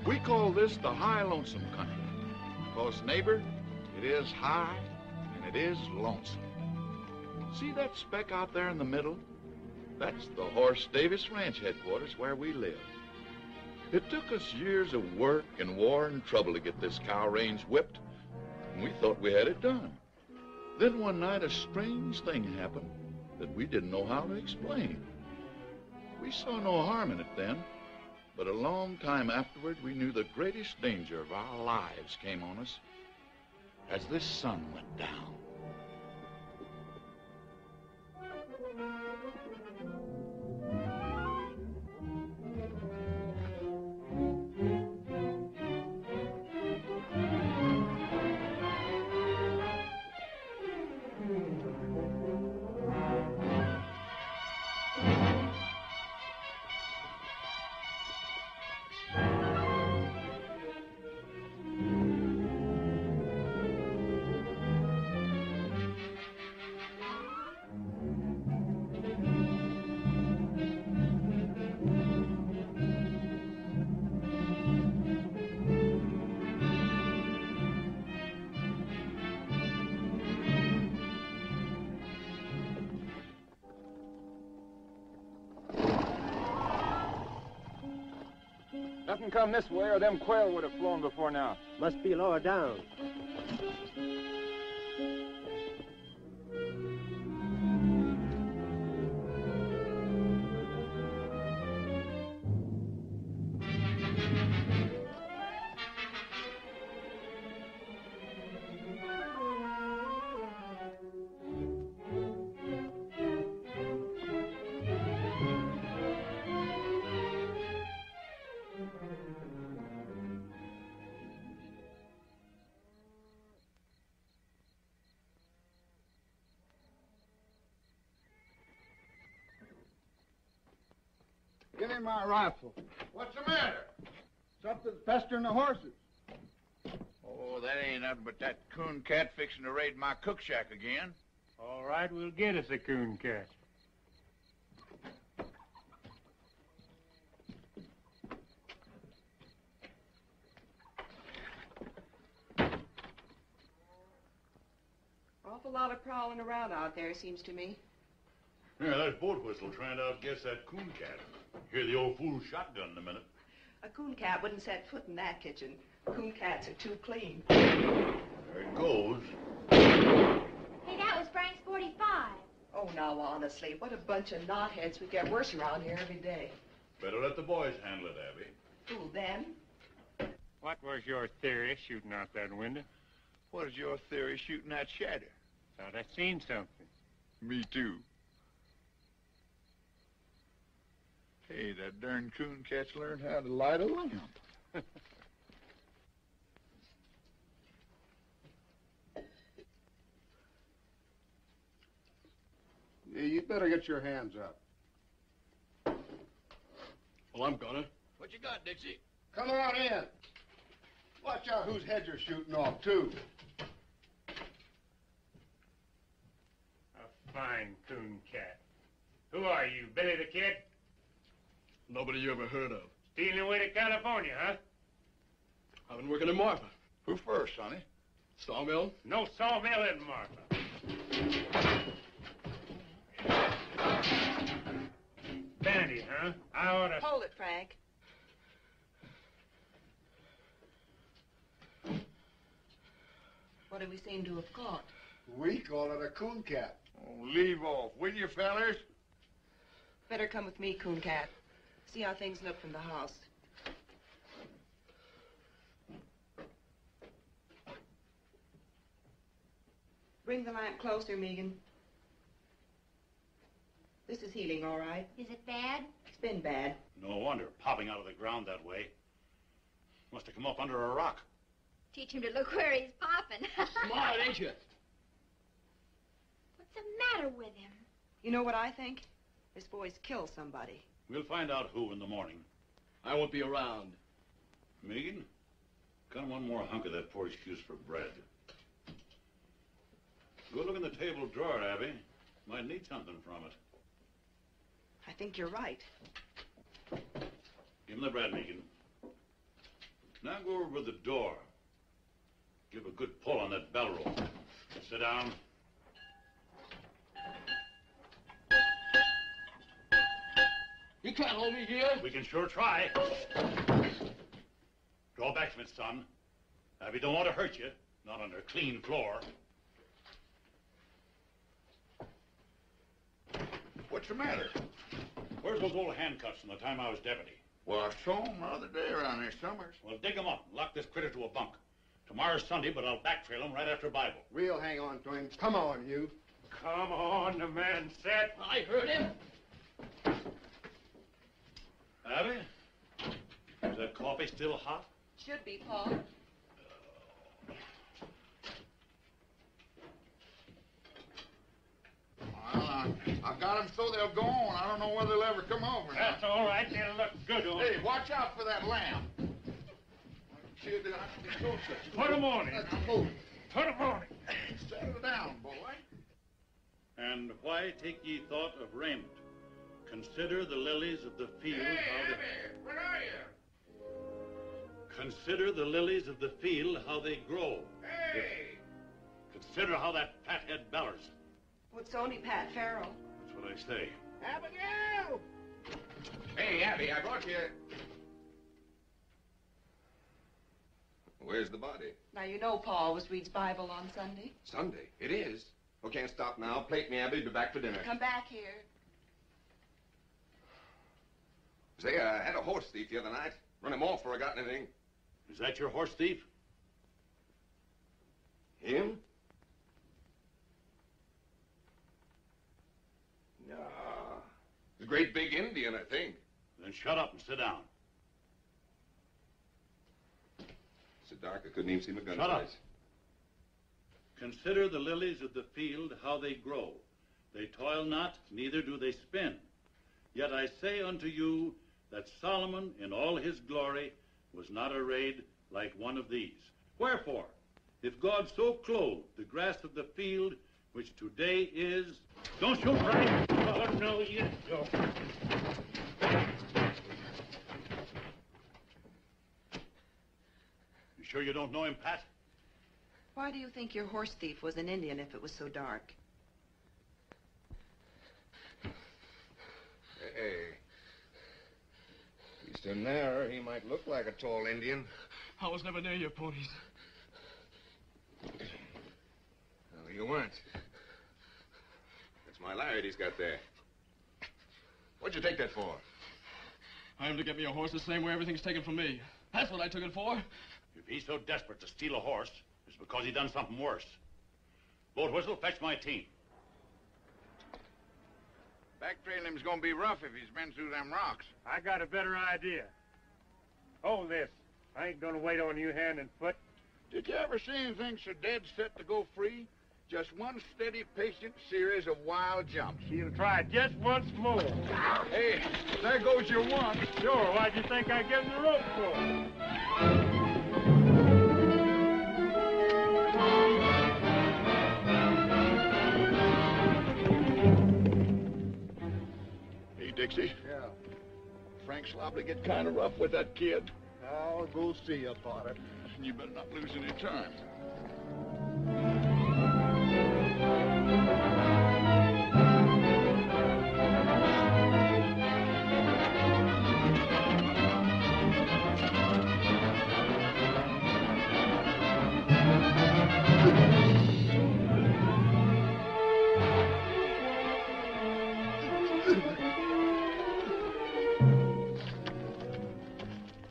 We call this the high lonesome country. Because, neighbor, it is high and it is lonesome. See that speck out there in the middle? That's the Horse Davis Ranch headquarters where we live. It took us years of work and war and trouble to get this cow range whipped, and we thought we had it done. Then one night a strange thing happened that we didn't know how to explain. We saw no harm in it then, but a long time afterward we knew the greatest danger of our lives came on us as this sun went down. Nothing come this way, or them quail would have flown before now. Must be lower down. Give me my rifle. What's the matter? Something's pestering the horses. Oh, that ain't nothing but that coon cat fixing to raid my cook shack again. All right, we'll get us a coon cat. Awful lot of prowling around out there, seems to me. Yeah, that's boat whistle trying to outguess that coon cat. Hear the old fool's shotgun in a minute. A coon cat wouldn't set foot in that kitchen. Coon cats are too clean. There it goes. Hey, that was Frank's 45. Oh, now, honestly, what a bunch of knotheads. We get worse around here every day. Better let the boys handle it, Abby. Who, them? What was your theory shooting out that window? What is your theory shooting that shadow? Thought I seen something. Me too. Hey, that darn coon cat's learned how to light a lamp. Yeah, you better get your hands up. Well, I'm gonna. What you got, Dixie? Come on in. Watch out whose heads are shooting off, too. A fine coon cat. Who are you, Billy the Kid? Nobody you ever heard of. Stealing away to California, huh? I've been working in Marfa. Who first, sonny? Sawmill? No sawmill in Marfa. Bandit, huh? I ought to... Hold it, Frank. What do we seem to have caught? We call it a coon cat. Oh, leave off, will you, fellers? Better come with me, coon cat. See how things look from the house. Bring the lamp closer, Megan. This is healing, all right. Is it bad? It's been bad. No wonder, popping out of the ground that way. Must have come up under a rock. Teach him to look where he's popping. Smart, ain't you? What's the matter with him? You know what I think? This boy's killed somebody. We'll find out who in the morning. I won't be around. Megan, cut one more hunk of that poor excuse for bread. Go look in the table drawer, Abby. Might need something from it. I think you're right. Give him the bread, Megan. Now go over to the door. Give a good pull on that bell rope. Sit down. You can't hold me here. We can sure try. Draw back from it, son. Abby don't want to hurt you. Not on her clean floor. What's the matter? Where's those old handcuffs from the time I was deputy? Well, I saw him the other day around here somewhere. Well, dig them up and lock this critter to a bunk. Tomorrow's Sunday, but I'll backtrail him right after Bible. We'll hang on to him. Come on, you. Come on, the man said. I heard him. Abby? Is that coffee still hot? Should be, Paul. Well, I've got them so they'll go on. I don't know whether they'll ever come over. That's all right. They'll look good on Hey, watch out for that lamb. Kid, Put 'em on him. Put 'em on him. Settle down, boy. And why take ye thought of raiment? Consider the lilies of the field. Where are you? Consider the lilies of the field, how they grow. Hey! Consider how that fathead bellers. Well, it's only Pat Farrell. That's what I say. Abigail! Hey, Abby, I brought you... Where's the body? Now, you know Paul always reads Bible on Sunday. Sunday. It is. Oh, can't stop now. Plate me, Abby. Be back for dinner. Come back here. Say, I had a horse thief the other night. Run him off before I got anything. Is that your horse thief? Him? No. He's a great big Indian, I think. Then shut up and sit down. So dark I couldn't even see my gun Shut up. sights. Consider the lilies of the field, how they grow. They toil not, neither do they spin. Yet I say unto you that Solomon in all his glory was not arrayed like one of these. Wherefore, if God so clothed the grass of the field, which today is... Don't shoot, Frank! Oh, no, you don't. You sure you don't know him, Pat? Why do you think your horse thief was an Indian if it was so dark? Hey. He's in there. He might look like a tall Indian. I was never near your ponies. No, you weren't. That's my lariat he's got there. What'd you take that for? I am to get me a horse the same way everything's taken from me. That's what I took it for. If he's so desperate to steal a horse, it's because he done something worse. Boat whistle, fetch my team. Backtrailing him's gonna be rough if he's been through them rocks. I got a better idea. Hold this. I ain't gonna wait on you hand and foot. Did you ever see anything so dead set to go free? Just one steady, patient series of wild jumps. She'll try just once more. Hey, there goes your one. Sure, why'd you think I gave him the rope for? Hey, Dixie. Yeah. Frank's liable to get kind of rough with that kid. I'll go see about it. And you better not lose any time.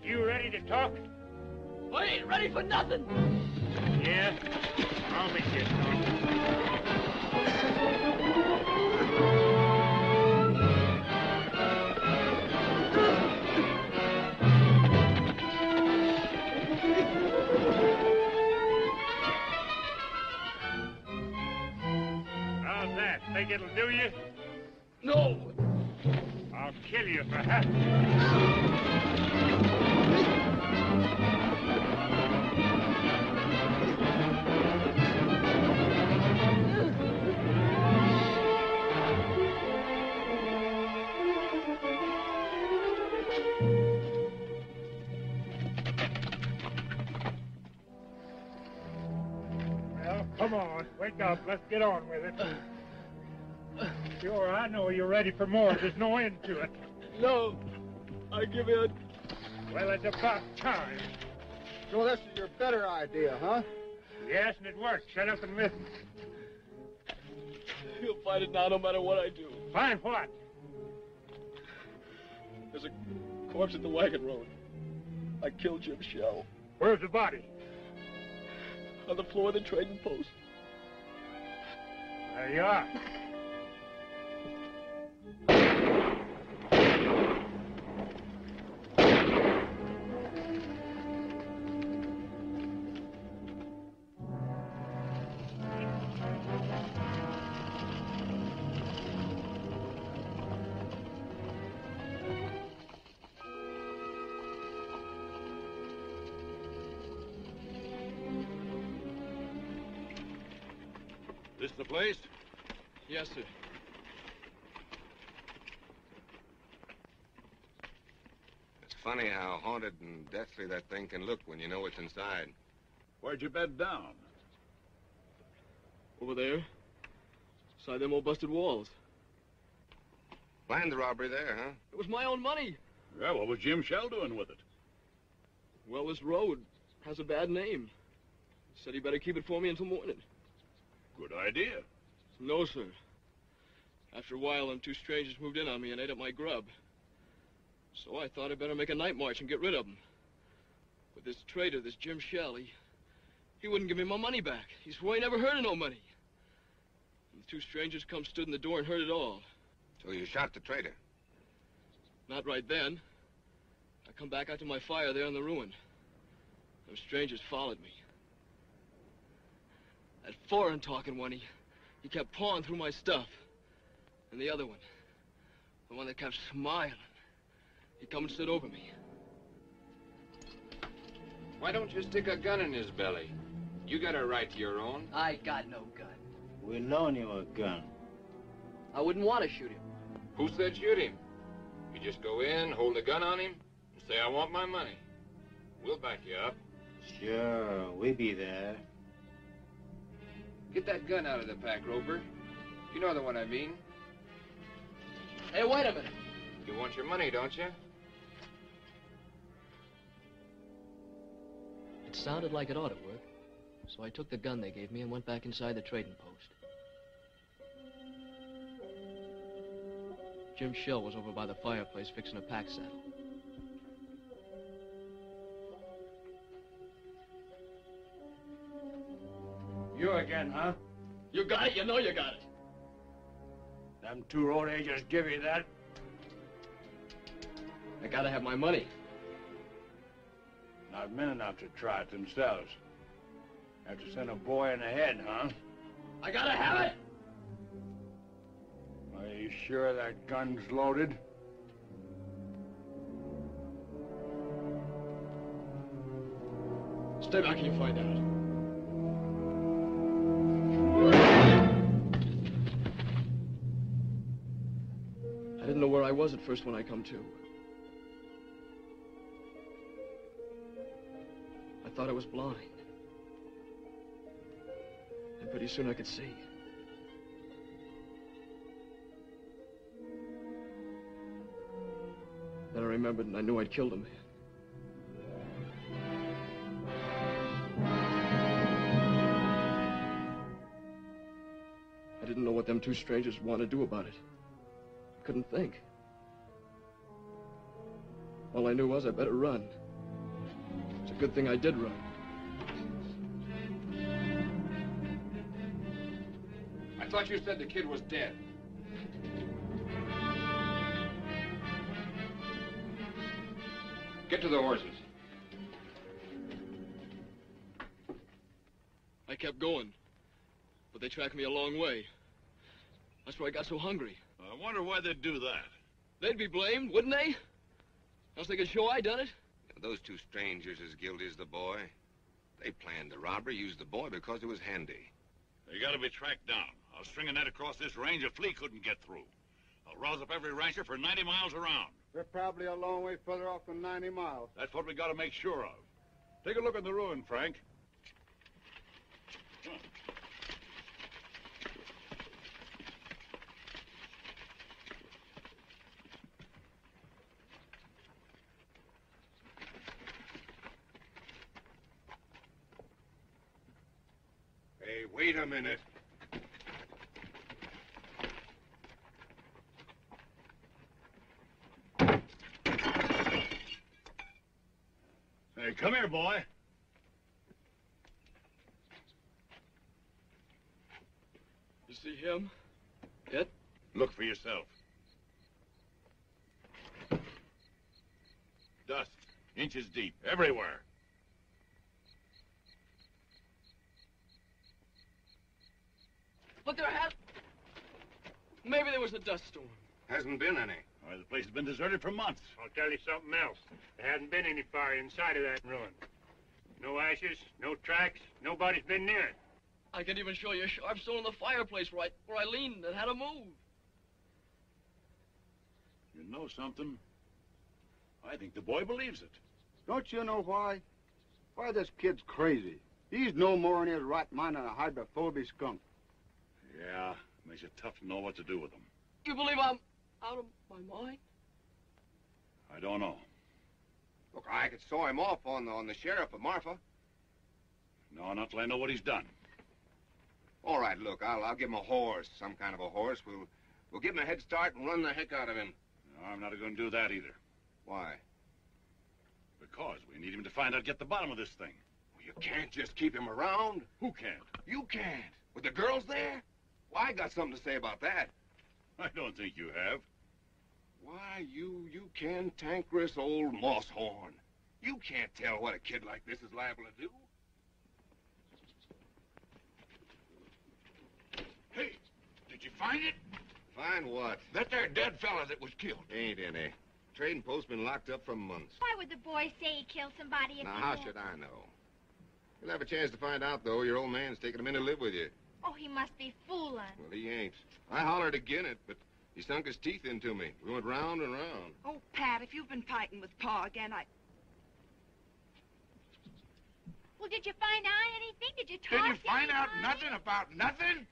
You ready to talk? I ain't ready for nothing. Yeah? I'll make you talk. How's that? Think it'll do you? No. I'll kill you for having. Come on, wake up. Let's get on with it. Sure, I know you're ready for more. There's no end to it. No, I give in. Well, it's about time. So this is your better idea, huh? Yes, and it worked. Shut up and listen. He'll find it now no matter what I do. Find what? There's a corpse at the wagon road. I killed Jim Shell. Where's the body? On the floor of the trading post. There you are. This the place? Yes, sir. It's funny how haunted and deathly that thing can look when you know what's inside. Where'd you bed down? Over there. Beside them old busted walls. Planned the robbery there, huh? It was my own money. Yeah, what was Jim Shell doing with it? Well, this road has a bad name. He said he better keep it for me until morning. Good idea. No, sir. After a while, them two strangers moved in on me and ate up my grub. So I thought I'd better make a night march and get rid of them. But this traitor, this Jim Shell, he wouldn't give me my money back. He swore he never heard of no money. And the two strangers come stood in the door and heard it all. So you shot the traitor? Not right then. I come back out to my fire there in the ruin. Those strangers followed me. That foreign-talking one, he kept pawing through my stuff. And the other one, the one that kept smiling, he come and stood over me. Why don't you stick a gun in his belly? You got a right to your own. I got no gun. We loan you a gun. I wouldn't want to shoot him. Who said shoot him? You just go in, hold a gun on him, and say, I want my money. We'll back you up. Sure, we be there. Get that gun out of the pack, Roper. You know the one I mean. Hey, wait a minute. You want your money, don't you? It sounded like it ought to work. So I took the gun they gave me and went back inside the trading post. Jim Shell was over by the fireplace fixing a pack saddle. You again, huh? You got it, you know you got it. Them two road agents give you that? I gotta have my money. Not men enough to try it themselves. Have to send a boy in the head, huh? I gotta have it! Are you sure that gun's loaded? Stay back and you find out. I didn't know where I was at first when I come to. I thought I was blind. And pretty soon I could see. Then I remembered and I knew I'd killed a man. I didn't know what them two strangers would want to do about it. I couldn't think. All I knew was I better run. It's a good thing I did run. I thought you said the kid was dead. Get to the horses. I kept going, but they tracked me a long way. That's where I got so hungry. I wonder why they'd do that. They'd be blamed, wouldn't they? Else they could show I done it. Those two strangers as guilty as the boy. They planned the robbery, used the boy because it was handy. They gotta be tracked down. I'll string a net across this range a flea couldn't get through. I'll rouse up every rancher for 90 miles around. They're probably a long way further off than 90 miles. That's what we gotta make sure of. Take a look at the ruin, Frank. Come on. Wait a minute. Hey, come here, boy. You see him? Yet? Look for yourself. Dust, inches deep, everywhere. But there has... Maybe there was a dust storm. Hasn't been any. Why, the place has been deserted for months. I'll tell you something else. There hasn't been any fire inside of that ruin. No ashes, no tracks, nobody's been near it. I can even show you a sharp stone in the fireplace where I leaned and had to move. You know something? I think the boy believes it. Don't you know why? Why, this kid's crazy. He's no more in his right mind than a hydrophobic skunk. Yeah, makes it tough to know what to do with him. You believe I'm out of my mind? I don't know. Look, I could saw him off on the sheriff of Marfa. No, not till I know what he's done. All right, look, I'll give him a horse, some kind of a horse. We'll give him a head start and run the heck out of him. No, I'm not going to do that either. Why? Because we need him to find out, get the bottom of this thing. Well, you can't just keep him around. Who can't? You can't. With the girls there? Well, I got something to say about that. I don't think you have. Why, you cantankerous old moss-horn. You can't tell what a kid like this is liable to do. Hey, did you find it? Find what? That there dead fella that was killed. Ain't any. Trading post's been locked up for months. Why would the boy say he killed somebody if Now, he how did? should I know? You'll have a chance to find out, though. Your old man's taking him in to live with you. Oh, he must be fooling. Well, he ain't. I hollered again it, but he sunk his teeth into me. We went round and round. Oh, Pat, if you've been fighting with Pa again, Well, did you find out anything? Did you talk Did you to find out anybody? nothing about nothing?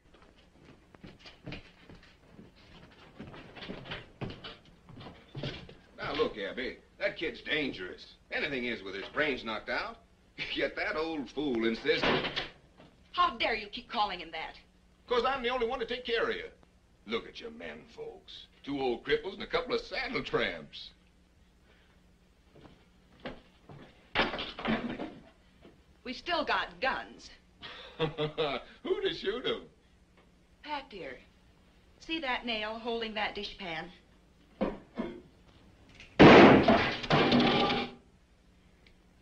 Now, look, Abby, that kid's dangerous. Anything is with his brains knocked out. Yet that old fool insists... how dare you keep calling him that? Because I'm the only one to take care of you. Look at you men folks. 2 old cripples and a couple of saddle tramps. We still got guns. Who to shoot 'em? Pat, dear, see that nail holding that dishpan?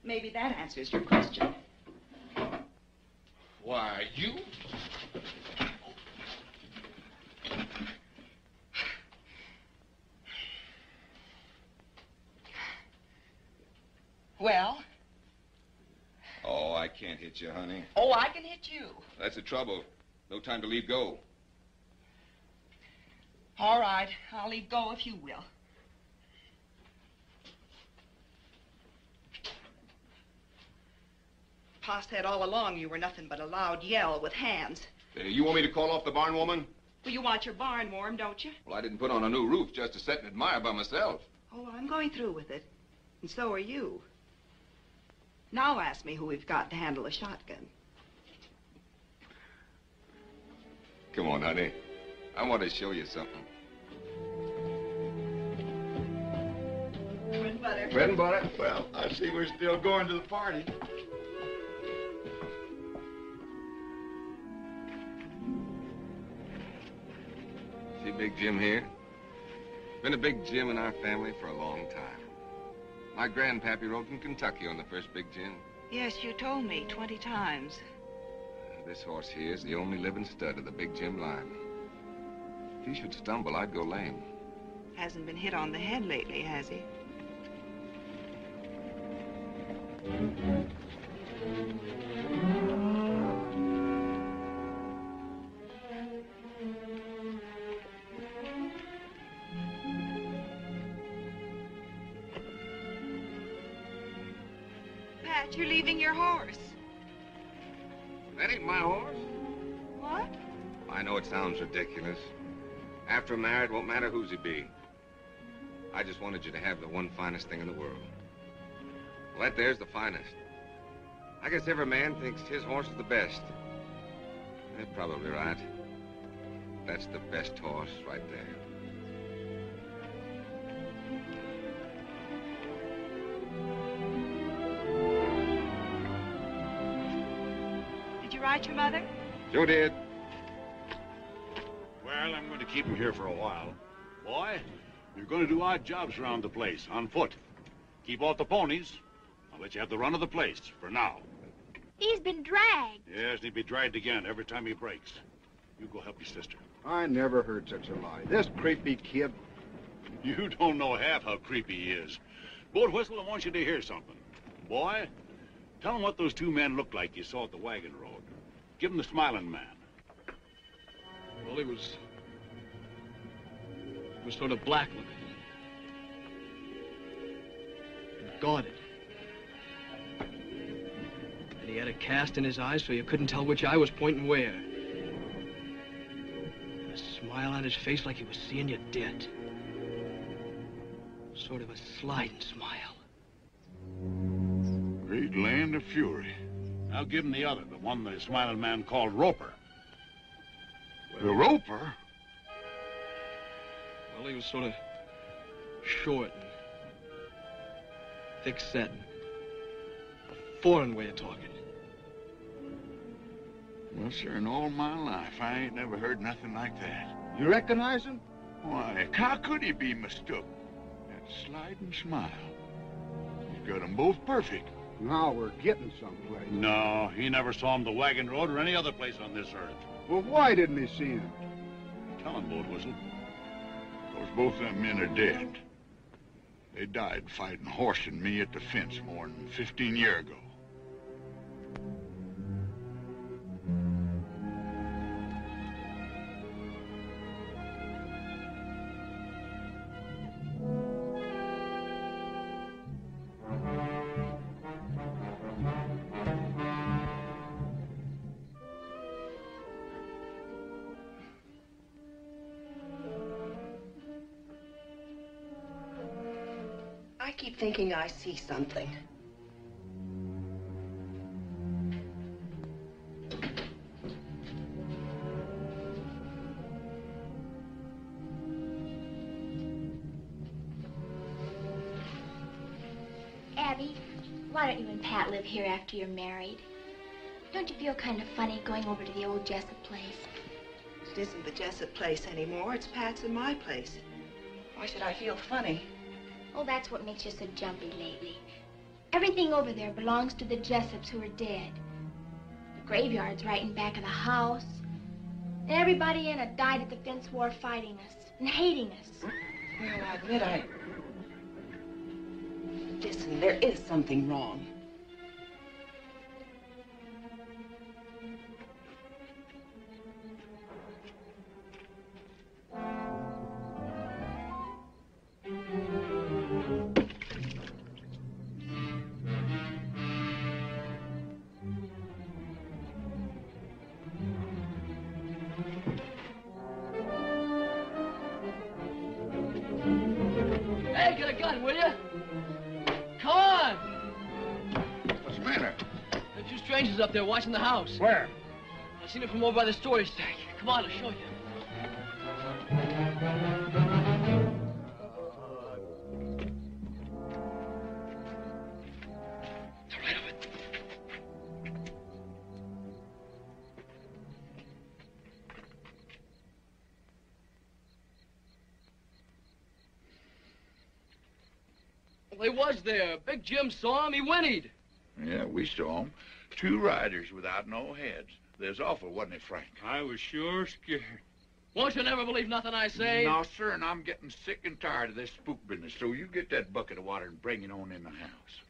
Maybe that answers your question. Why, you... Well? Oh, I can't hit you, honey. Oh, I can hit you. That's the trouble. No time to leave go. All right, I'll leave go if you will. Pa said all along you were nothing but a loud yell with hands. You want me to call off the barn woman? Well, you want your barn warm, don't you? Well, I didn't put on a new roof just to sit and admire by myself. Oh, I'm going through with it. And so are you. Now ask me who we've got to handle a shotgun. Come on, honey. I want to show you something. Bread and butter. Bread and butter? Well, I see we're still going to the party. See Big Jim here? Been a Big Jim in our family for a long time. My grandpappy rode from Kentucky on the first Big Jim. Yes, you told me 20 times. This horse here is the only living stud of the Big Jim line. If he should stumble, I'd go lame. Hasn't been hit on the head lately, has he? Pat, you're leaving your horse. That ain't my horse. What? I know it sounds ridiculous. After I'm married, it won't matter whose he be. I just wanted you to have the one finest thing in the world. Well, that there's the finest. I guess every man thinks his horse is the best. You're probably right. That's the best horse right there. Did you write your mother? Sure did. Well, I'm going to keep him here for a while. Boy, you're going to do odd jobs around the place, on foot. Keep off the ponies. I'll let you have the run of the place, for now. He's been dragged. Yes, and he'll be dragged again every time he breaks. You go help your sister. I never heard such a lie. This creepy kid. You don't know half how creepy he is. Boat Whistle, I want you to hear something. Boy, tell him what those two men looked like you saw at the wagon road. Give him the smiling man. Well, he was sort of black looking. And guarded. And he had a cast in his eyes so you couldn't tell which eye was pointing where. And a smile on his face like he was seeing you dead. Sort of a sliding smile. Great land of fury. Now give him the other, the one the smiling man called Roper. The Roper? Well, he was sort of short and thick-set. A foreign way of talking. Well, sir, in all my life, I ain't never heard nothing like that. You recognize him? Why, how could he be mistook? That sliding smile. He's got them both perfect. Now we're getting someplace. No, he never saw him the wagon road or any other place on this earth. Well, why didn't he see him? Tell him, Boat Whistle. Because both them men are dead. They died fighting Horse and me at the fence more than 15 years ago. I keep thinking I see something. Abby, why don't you and Pat live here after you're married? Don't you feel kind of funny going over to the old Jessup place? It isn't the Jessup place anymore. It's Pat's and my place. Why should I feel funny? Oh, that's what makes you so jumpy lately. Everything over there belongs to the Jessups who are dead. The graveyard's right in back of the house. And everybody in it died at the fence war fighting us and hating us. Well, I admit Listen, there is something wrong. Hey, get a gun, will you? Come on! What's the matter? There are two strangers up there watching the house. Where? I seen them from over by the storage tank. Come on, I'll show you. They're right over there. Well, they was there. Big Jim saw him. He whinnied. Yeah, we saw 'em. Two riders without no heads. There's awful, wasn't it, Frank? I was sure scared. Won't you never believe nothing I say? No, sir, and I'm getting sick and tired of this spook business, so you get that bucket of water and bring it on in the house.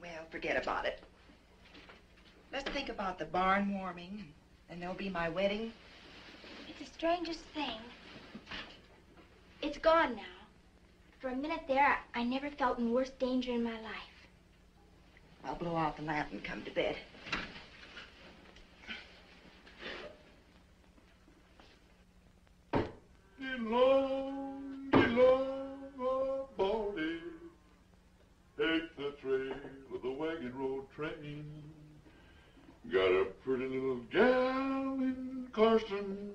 Well, forget about it. Let's think about the barn warming, and there'll be my wedding. It's the strangest thing. It's gone now. For a minute there, I never felt in worse danger in my life. I'll blow out the lamp and come to bed. Get low, get low. Carson,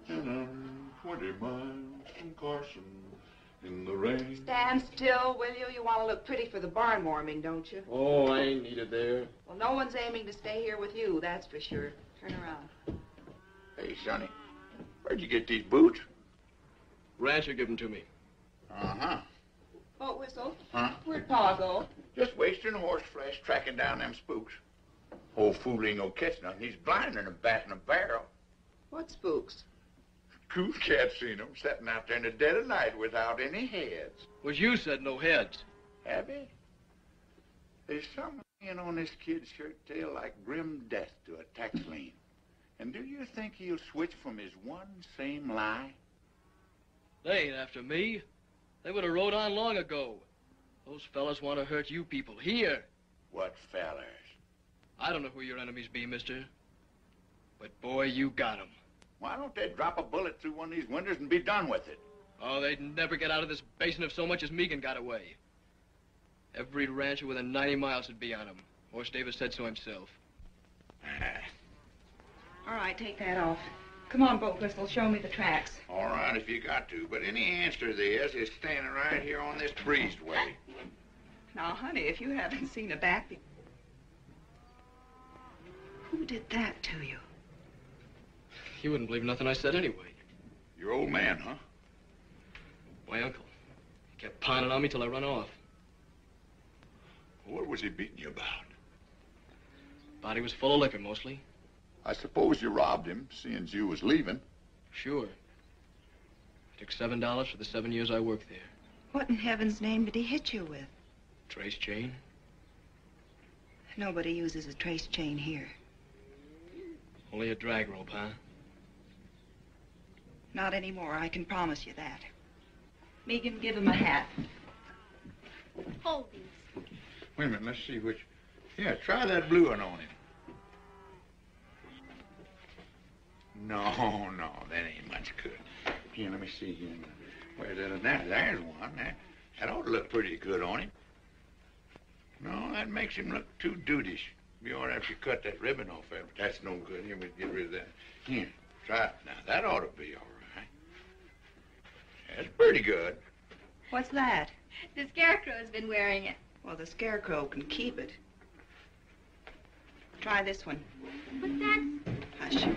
and I'm 20 miles from Carson in the rain. Stand still, will you? You want to look pretty for the barn warming, don't you? Oh, I ain't needed there. Well, no one's aiming to stay here with you, that's for sure. Turn around. Hey, Sonny, where'd you get these boots? Rancher give them to me. Uh-huh. Boat whistle. Huh? Where'd Pa go? Just wasting horse flesh tracking down them spooks. Old fool ain't gonna catch nothing. He's blinder than a bat in a barrel. What spooks? Coos cat seen them sitting out there in the dead of night without any heads. Was you said no heads? Have he? There's something in on this kid's shirt tail like grim death to a tax lien. And do you think he'll switch from his one same lie? They ain't after me. They would have rode on long ago. Those fellas want to hurt you people here. What fellers? I don't know who your enemies be, mister. But boy, you got 'em. Why don't they drop a bullet through one of these windows and be done with it? Oh, they'd never get out of this basin if so much as Megan got away. Every rancher within 90 miles would be on him. Horse Davis said so himself. All right, take that off. Come on, Boat Whistle, show me the tracks. All right, if you got to, but any answer there is standing right here on this breezeway. Now, honey, if you haven't seen a back... Who did that to you? You wouldn't believe nothing I said anyway. Your old man, huh? My uncle. He kept pounding on me till I run off. What was he beating you about? Body was full of liquor, mostly. I suppose you robbed him, seeing you was leaving. Sure. I took $7 for the 7 years I worked there. What in heaven's name did he hit you with? Trace chain. Nobody uses a trace chain here. Only a drag rope, huh? Not anymore, I can promise you that. Megan, give him a hat. Hold these. Wait a minute, let's see which... Yeah, try that blue one on him. No, that ain't much good. Here, let me see here. Where's that? There's one. That ought to look pretty good on him. No, that makes him look too dudeish. Be all right if you cut that ribbon off there, but that's no good. Here, we get rid of that. Here, try it now. That ought to be all right. That's pretty good. What's that? The Scarecrow's been wearing it. Well, the Scarecrow can keep it. Try this one. What's that? Hush.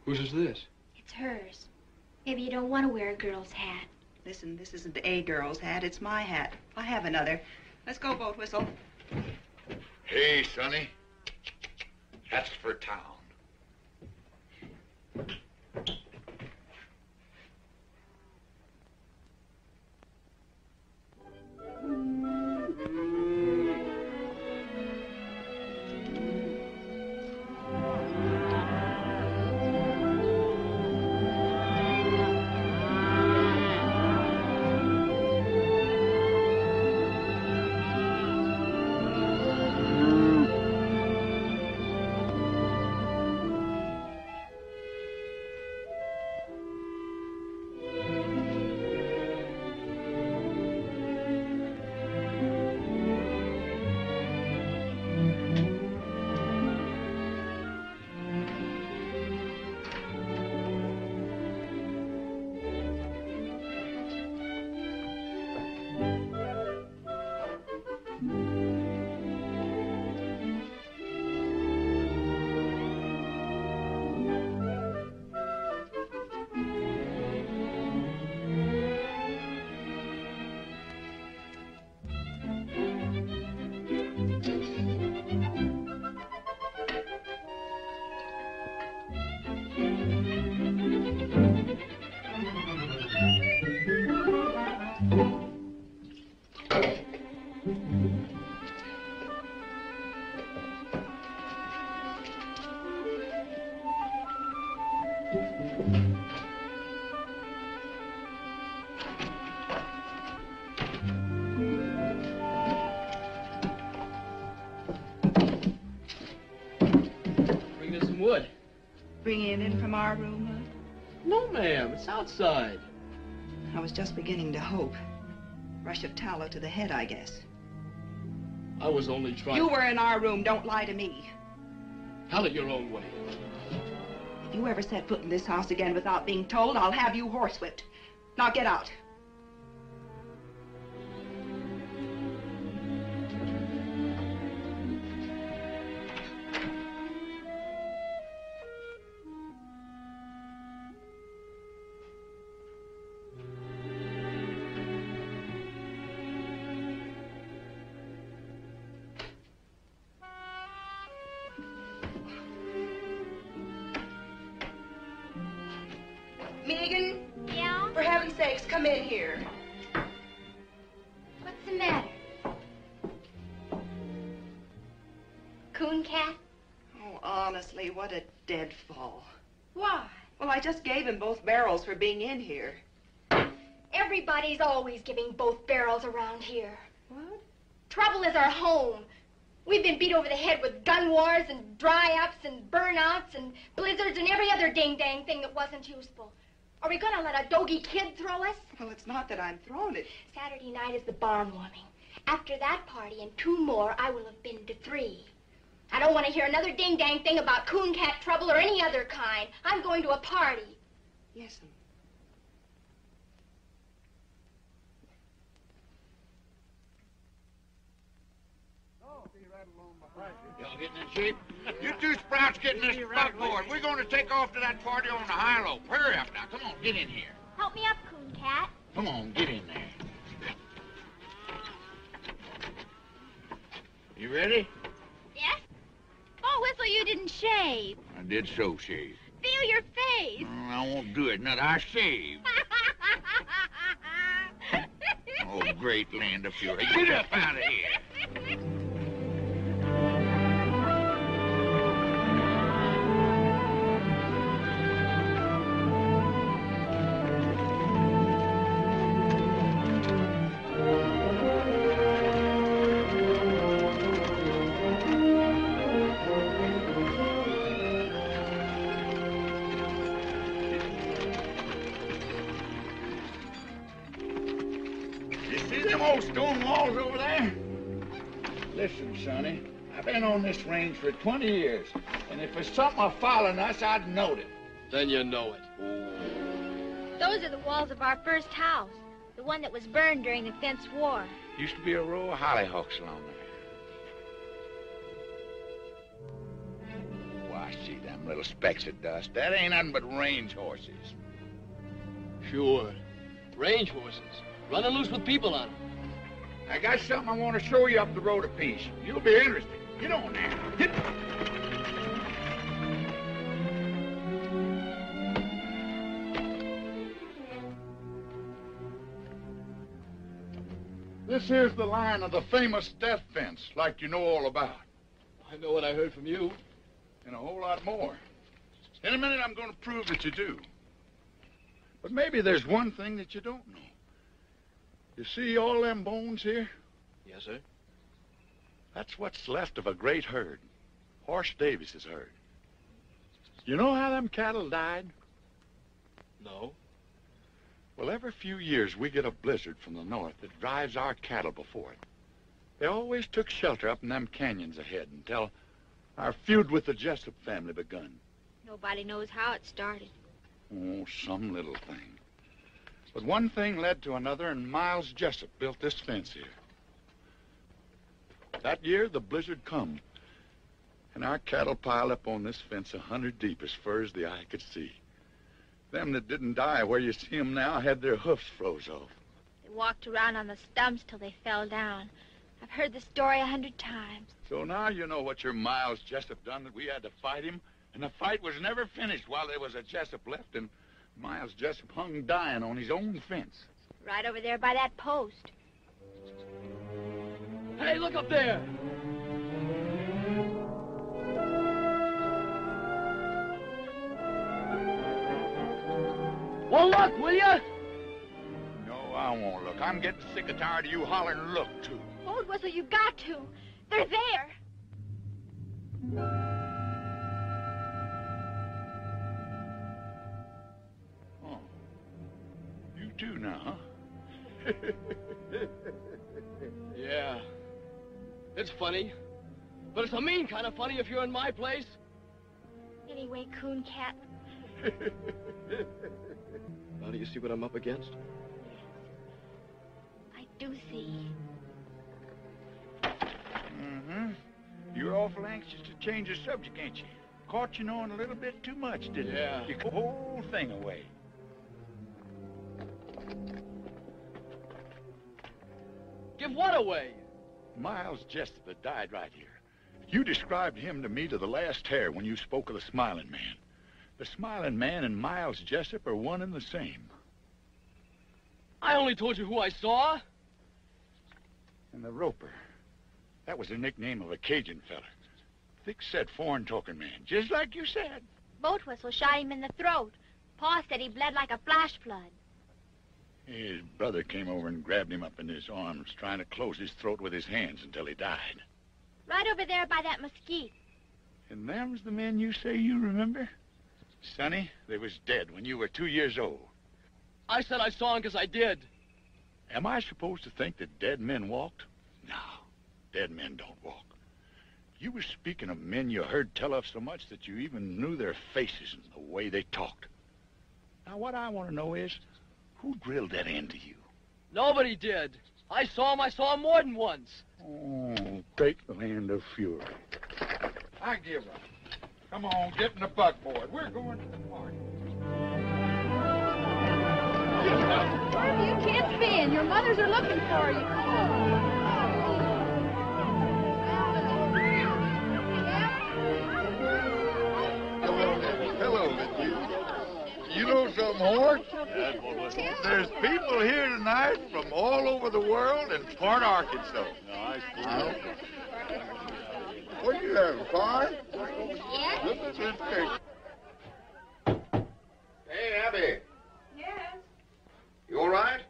Whose is this? It's hers. Maybe you don't want to wear a girl's hat. Listen, this isn't a girl's hat. It's my hat. I have another. Let's go, Boat Whistle. Hey, Sonny. That's for town. Bringing it in from our room, huh? No, ma'am. It's outside. I was just beginning to hope. Rush of tallow to the head, I guess. I was only trying... You were in our room. Don't lie to me. Have it your own way. If you ever set foot in this house again without being told, I'll have you horsewhipped. Now get out. Megan? Yeah? For heaven's sakes, come in here. What's the matter? Coon cat? Oh, honestly, what a deadfall. Why? Well, I just gave him both barrels for being in here. Everybody's always giving both barrels around here. What? Trouble is our home. We've been beat over the head with gun wars and dry-ups and burnouts and blizzards and every other ding-dang thing that wasn't useful. Are we gonna let a doggy kid throw us? Well, it's not that I'm throwing it. Saturday night is the barn warming. After that party and 2 more, I will have been to 3. I don't want to hear another ding-dang thing about coon cat trouble or any other kind. I'm going to a party. Yes'm. Y'all getting in shape? You two sprouts get in this buckboard. We're going to take off to that party on the high-low. Hurry up now. Come on, get in here. Help me up, coon cat. Come on, get in there. You ready? Yes? Oh, Whistle, you didn't shave. I did so shave. Feel your face. I won't do it. Not I shave. Oh, great land of fury. Get up out of here. Stone walls over there? Listen, Sonny, I've been on this range for 20 years, and if it's something following us, I'd know it. Then you know it. Those are the walls of our first house, the one that was burned during the Fence War. Used to be a row of hollyhocks along there. Why, see them little specks of dust. That ain't nothing but range horses. Sure. Range horses. Running loose with people on them. I got something I want to show you up the road a piece. You'll be interested. Get on there. Get. This here's the line of the famous death fence, like you know all about. I know what I heard from you. And a whole lot more. In a minute, I'm going to prove that you do. But maybe there's one thing that you don't know. You see all them bones here? Yes, sir. That's what's left of a great herd. Horse Davis's herd. You know how them cattle died? No. Well, every few years we get a blizzard from the north that drives our cattle before it. They always took shelter up in them canyons ahead until our feud with the Jessup family begun. Nobody knows how it started. Oh, some little thing. But one thing led to another, and Miles Jessup built this fence here. That year, the blizzard come, and our cattle piled up on this fence 100 deep as far as the eye could see. Them that didn't die where you see them now had their hoofs froze off. They walked around on the stumps till they fell down. I've heard the story 100 times. So now you know what your Miles Jessup done, that we had to fight him, and the fight was never finished while there was a Jessup left, and Miles Jessup hung dying on his own fence. Right over there by that post. Hey, look up there! Well, look, will ya? No, I won't look. I'm getting sick and tired of you hollering look, too. Old Whistle, you got to. They're there. Oh. You too now, huh? Yeah. It's funny. But it's a mean kind of funny if you're in my place. Anyway, Coon Cat. Now do you see what I'm up against? I do see. Mm-hmm. You're awful anxious to change the subject, ain't you? Caught you knowing a little bit too much, didn't Yeah. you? You put the whole thing away. Give what away? Miles Jessup died right here. You described him to me to the last hair when you spoke of the Smiling Man. The Smiling Man and Miles Jessup are one and the same. I only told you who I saw. And the Roper. That was the nickname of a Cajun fella. Thick-set, foreign-talking man, just like you said. Boat whistle shot him in the throat. Pa said he bled like a flash flood. His brother came over and grabbed him up in his arms, trying to close his throat with his hands until he died. Right over there by that mesquite. And them's the men you say you remember? Sonny, they was dead when you were 2 years old. I said I saw him because I did. Am I supposed to think that dead men walked? No, dead men don't walk. You were speaking of men you heard tell of so much that you even knew their faces and the way they talked. Now, what I want to know is, who drilled that into you? Nobody did. I saw him more than once. Oh, take the land of fury. I give up. Come on, get in the buckboard. We're going to the party. Where have you kids been? Your mothers are looking for you. Come on. Hello, you know something, Hort? There's people here tonight from all over the world and part Arkansas. What you having, fun? Yes? Hey, Abby. Yes. You all right?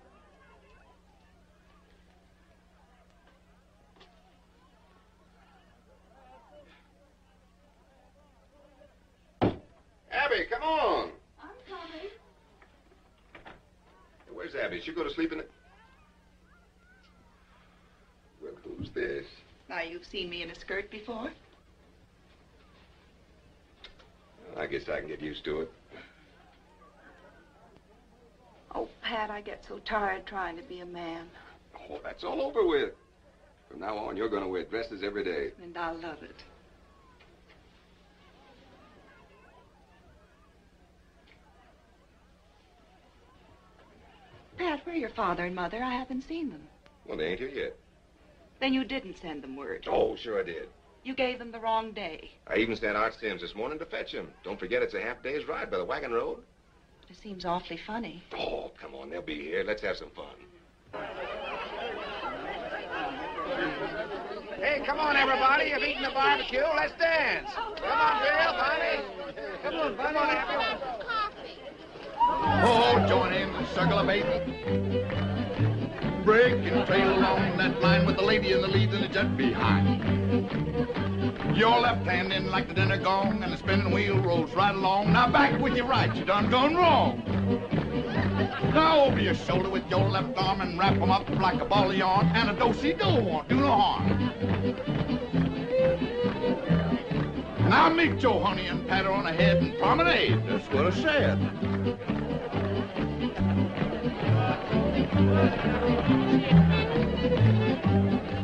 Abby, come on. I'm coming. Where's Abby? She'll go to sleep in the... Well, who's this? Now, you've seen me in a skirt before? I guess I can get used to it. Oh, Pat, I get so tired trying to be a man. Oh, that's all over with. From now on, you're going to wear dresses every day. And I love it. Pat, where are your father and mother? I haven't seen them. Well, they ain't here yet. Then you didn't send them word. Oh, sure I did. You gave them the wrong day. I even sent Art Sims this morning to fetch him. Don't forget it's a half day's ride by the wagon road. It seems awfully funny. Oh, come on, they'll be here. Let's have some fun. Hey, come on, everybody. You've eaten the barbecue. Let's dance. Come on, Bill, Bonnie. Come on, Bonnie. Come on, Abby. Oh, join in the circle of baby. Break and trail along that line with the lady in the lead and the jet behind. Your left hand in like the dinner gong and the spinning wheel rolls right along. Now back with your right, you done gone wrong. Now over your shoulder with your left arm and wrap 'em up like a ball of yarn. And a do-si-do won't do no harm. Now meet your honey and pat her on the head and promenade. That's what I said.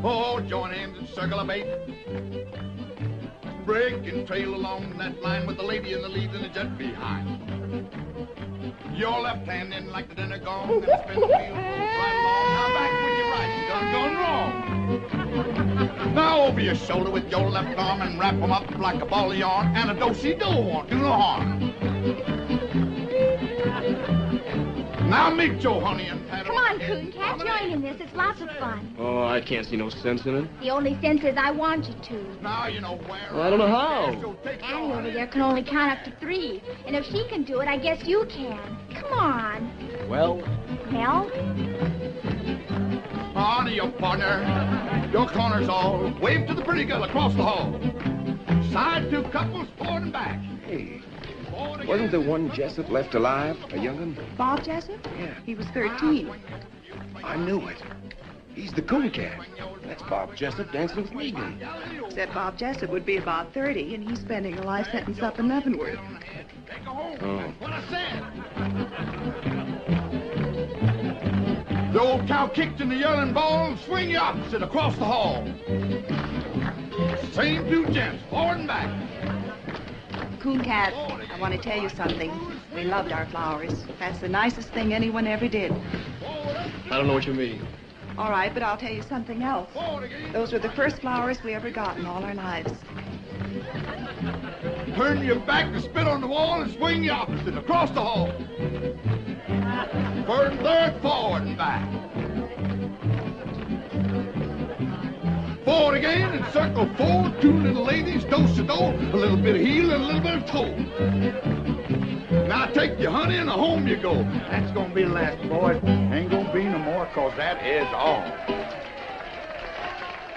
Oh, join hands and circle of eight. Break and trail along that line with the lady in the lead and the jet behind. Your left hand in like the dinner gong and spin the wheel right along. Now back with your right, you done gone wrong. Now over your shoulder with your left arm and wrap 'em up like a ball of yarn. And a do-si-do won't do no harm. Now meet your honey and pat her. Come on, Coon Cat, join in this. It's lots of fun. Oh, I can't see no sense in it. The only sense is I want you to. Now you know where. Well, I don't know how. Annie over there can only count up to 3. And if she can do it, I guess you can. Come on. Well? Well? On to your partner. Your corner's all. Wave to the pretty girl across the hall. Side 2 couples, forward and back. Hey, wasn't there one Jessup left alive, a young'un? Bob Jessup? Yeah. He was 13. I knew it. He's the coon cat. That's Bob Jessup dancing with Megan. Except Bob Jessup would be about 30, and he's spending a life sentence up in Leavenworth. Oh. The old cow kicked in the yelling ball and swing you opposite across the hall. Same two gents, forward and back. Coon cat, I want to tell you something. We loved our flowers. That's the nicest thing anyone ever did. I don't know what you mean. All right, but I'll tell you something else. Those were the first flowers we ever got in all our lives. Turn your back to spit on the wall and swing you opposite across the hall. First, third, forward and back. Forward again and circle forward. Two little ladies, do-si-do, a little bit of heel and a little bit of toe. Now take your honey and home you go. That's gonna be the last, boys. Ain't gonna be no more, cause that is all.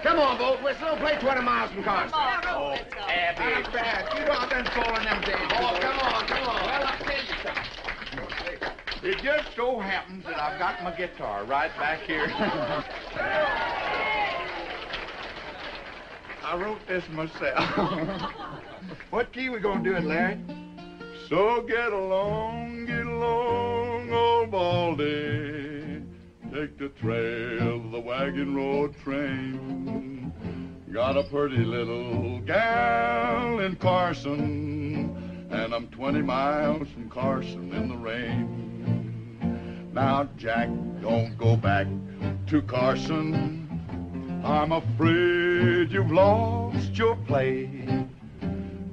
Come on, Boat Whistle. Play 20 miles from Carson. Oh, Abby. Not bad. You know I've been falling them days. Oh, come on. Well, I'll tell you something. It just so happens that I've got my guitar right back here. I wrote this myself. What key we gonna do it, Larry? So get along, old Baldy. Take the trail, the wagon road train. Got a pretty little gal in Carson, and I'm 20 miles from Carson in the rain. Now, Jack, don't go back to Carson. I'm afraid you've lost your place.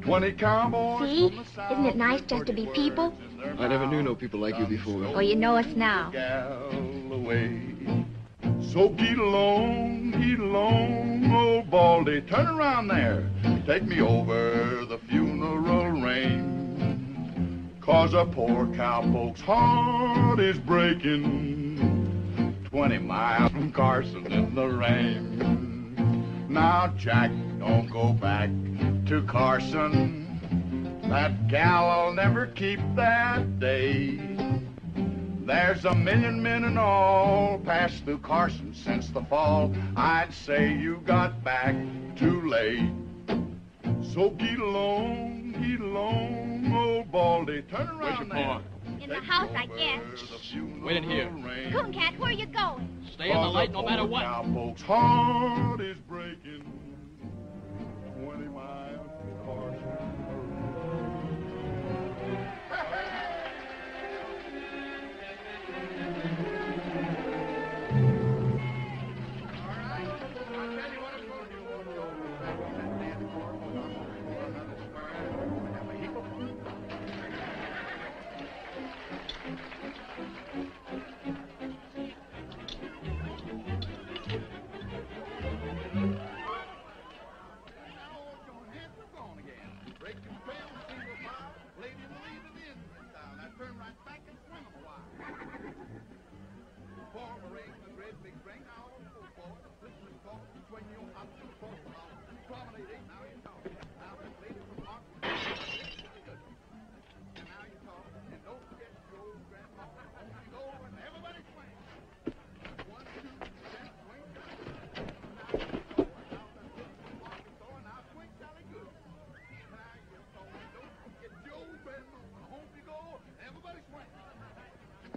20 cowboys. See? Isn't it nice just to be people? I never knew no people like you before. Well, you know us now. So get along, old Baldy. Turn around there. Take me over the funeral range. 'Cause a poor cowpoke's heart is breaking. 20 miles from Carson in the rain. Now, Jack, don't go back to Carson. That gal'll never keep that day. There's a million men and all passed through Carson since the fall. I'd say you got back too late. So get along, old Baldy. Turn around. Where's your paw? In the house, I guess. Wait in here. Coon cat, where are you going? Stay in the light no matter what. Cowpoke's heart is breaking. 20 miles from Carson.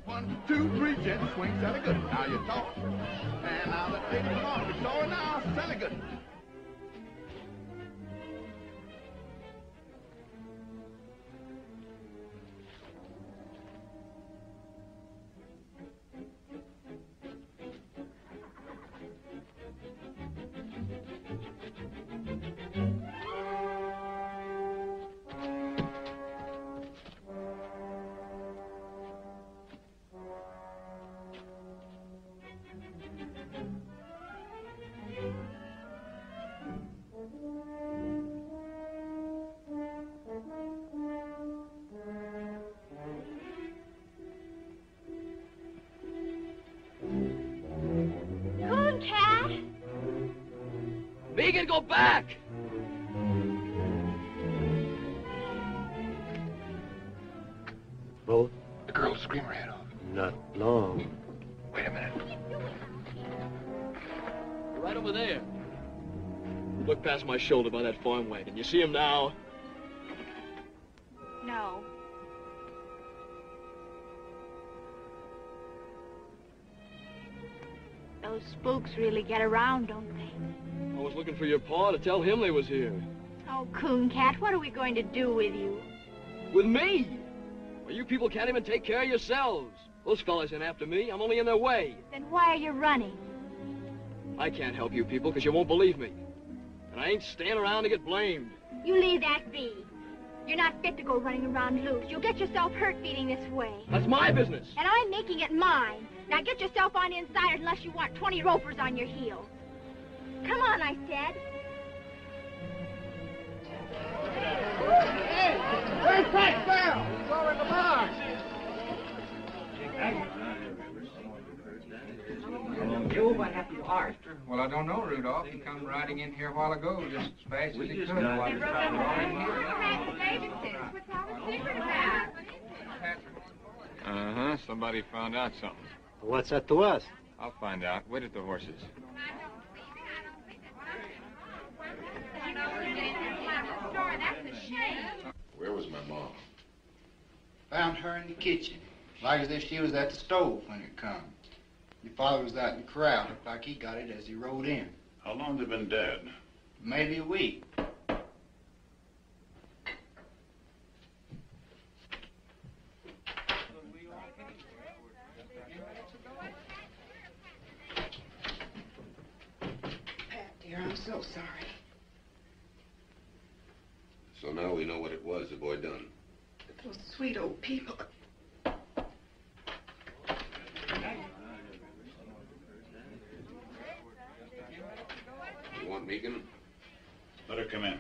One, two, three, jet swing, Sally good. Now you talk. And now let's take it off. It's all now, Sally good. Coon cat? Megan, go back! Both? The girl will scream her head off. Not long. Wait a minute. past my shoulder by that farm wagon. You see him now? No. Those spooks really get around, don't they? I was looking for your pa to tell him they was here. Oh, Coon Cat, what are we going to do with you? With me? Well, you people can't even take care of yourselves. Those fellas ain't after me. I'm only in their way. Then why are you running? I can't help you people because you won't believe me. And I ain't staying around to get blamed. You leave that be. You're not fit to go running around loose. You'll get yourself hurt feeding this way. That's my business. And I'm making it mine. Now get yourself on inside unless you want 20 ropers on your heels. Come on, I said. Hey, where's Pat Bell? He's over in the bar. Joe, what happened to Art? Well, I don't know, Rudolph. He come riding in here a while ago, just as fast as he could. Uh-huh. Somebody found out something. What's that to us? I'll find out. Wait at the horses. Where was my mom? Found her in the kitchen. Like as if she was at the stove when it come. Your father was out in the corral. Looked like he got it as he rode in. How long they been dead? Maybe a week. Pat, dear, I'm so sorry. So now we know what it was the boy done. Those sweet old people. You want Megan? Let her come in.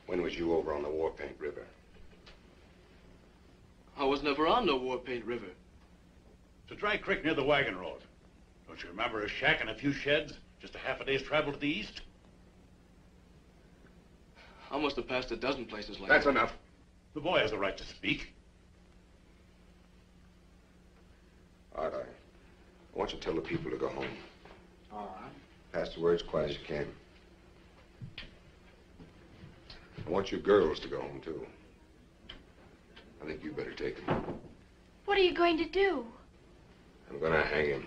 When was you over on the War Paint River? I was never on no War Paint River. It's a dry creek near the wagon road. Don't you remember a shack and a few sheds? Just a half a day's travel to the east? I must have passed a dozen places like That's that. enough. The boy has the right to speak. All right, I want you to tell the people to go home. All right. Pass the word as quiet as you can. I want you girls to go home, too. I think you better take him. What are you going to do? I'm gonna hang him.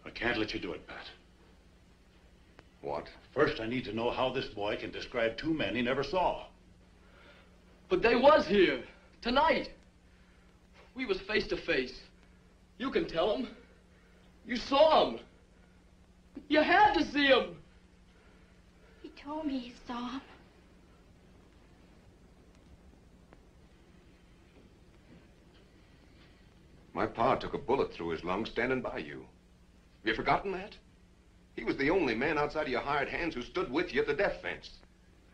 I can't let you do it, Pat. What? First, I need to know how this boy can describe two men he never saw. But they was here. Tonight. We was face to face. You can tell them. You saw them. You had to see them. He told me he saw him. My pa took a bullet through his lung standing by you. Have you forgotten that? He was the only man outside of your hired hands who stood with you at the death fence.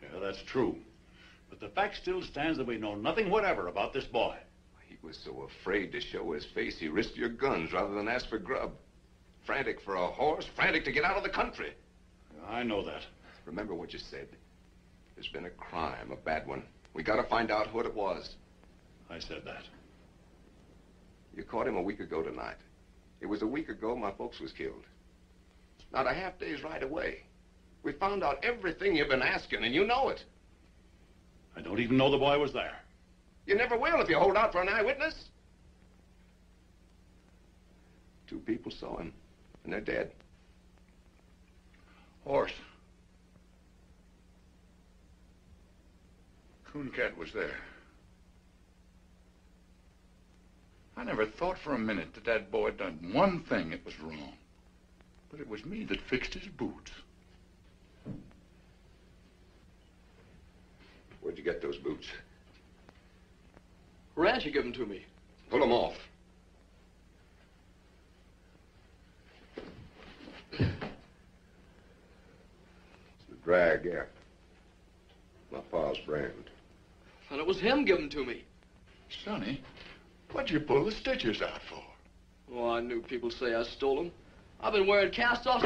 Yeah, that's true. But the fact still stands that we know nothing whatever about this boy. He was so afraid to show his face, he risked your guns rather than ask for grub. Frantic for a horse, frantic to get out of the country. I know that. Remember what you said. There's been a crime, a bad one. We gotta find out what it was. I said that. You caught him a week ago tonight. It was a week ago my folks was killed. Not a half day's ride away. We found out everything you've been asking, and you know it. I don't even know the boy was there. You never will if you hold out for an eyewitness. 2 people saw him, and they're dead. Horse. Cooncat was there. I never thought for a minute that that boy had done one thing that was wrong. But it was me that fixed his boots. Where'd you get those boots? Rancher gave them to me. Pull them off. It's the drag, yeah. My pa's brand. And it was him giving them to me. Sonny, what'd you pull the stitches out for? Oh, I knew people'd say I stole them. I've been wearing cast-offs.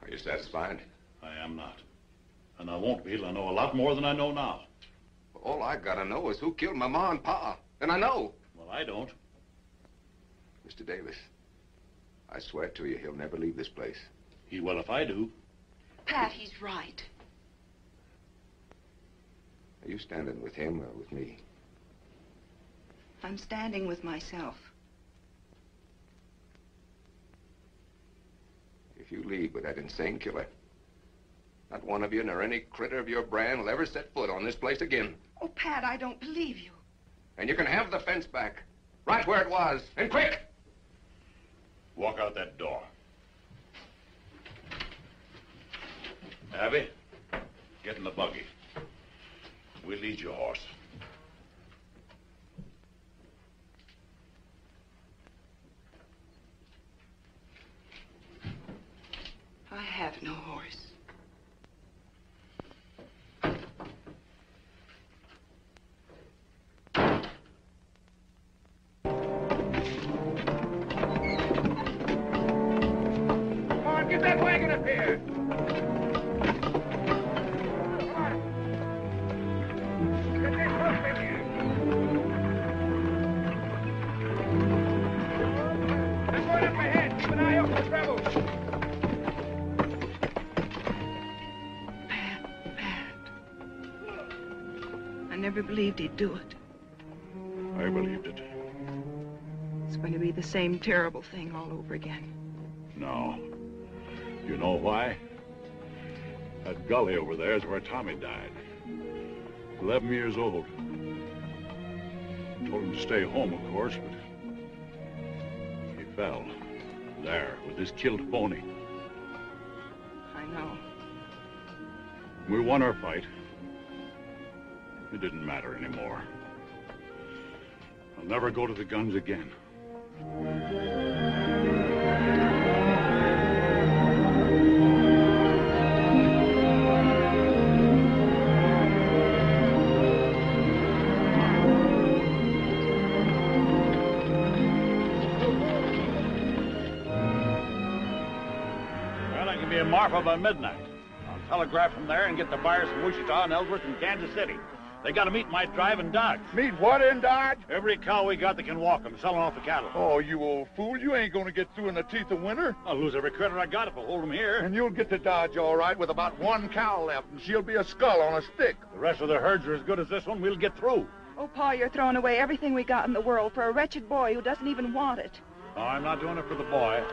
Are you satisfied? I am not. And I won't be till I know a lot more than I know now. All I gotta know is who killed my ma and pa. And I know. Well, I don't. Mr. Davis, I swear to you, he'll never leave this place. He will if I do. Pat, he's right. Are you standing with him or with me? I'm standing with myself. If you leave with that insane killer, not one of you nor any critter of your brand will ever set foot on this place again. Oh, Pat, I don't believe you. And you can have the fence back, right where it was, and quick! Walk out that door. Abby, get in the buggy. We'll lead your horse. I have no horse. Come on, get that wagon up here. Come on. Get this hoof in here. I'm going up ahead. Keep an eye out for trouble. I never believed he'd do it. I believed it. It's going to be the same terrible thing all over again. No. You know why? That gully over there is where Tommy died. 11 years old. Told him to stay home, of course, but he fell. There, with his killed pony. I know. We won our fight. It didn't matter anymore. I'll never go to the guns again. Well, I can be in Marfa by midnight. I'll telegraph from there and get the buyers from Wichita and Ellsworth and Kansas City. They got to meet my drive in Dodge. Meet what in Dodge? Every cow we got that can walk them, selling off the cattle. Oh, you old fool. You ain't gonna get through in the teeth of winter. I'll lose every critter I got if I hold them here. And you'll get to Dodge all right with about one cow left, and she'll be a skull on a stick. The rest of the herds are as good as this one. We'll get through. Oh, Pa, you're throwing away everything we got in the world for a wretched boy who doesn't even want it. No, I'm not doing it for the boy.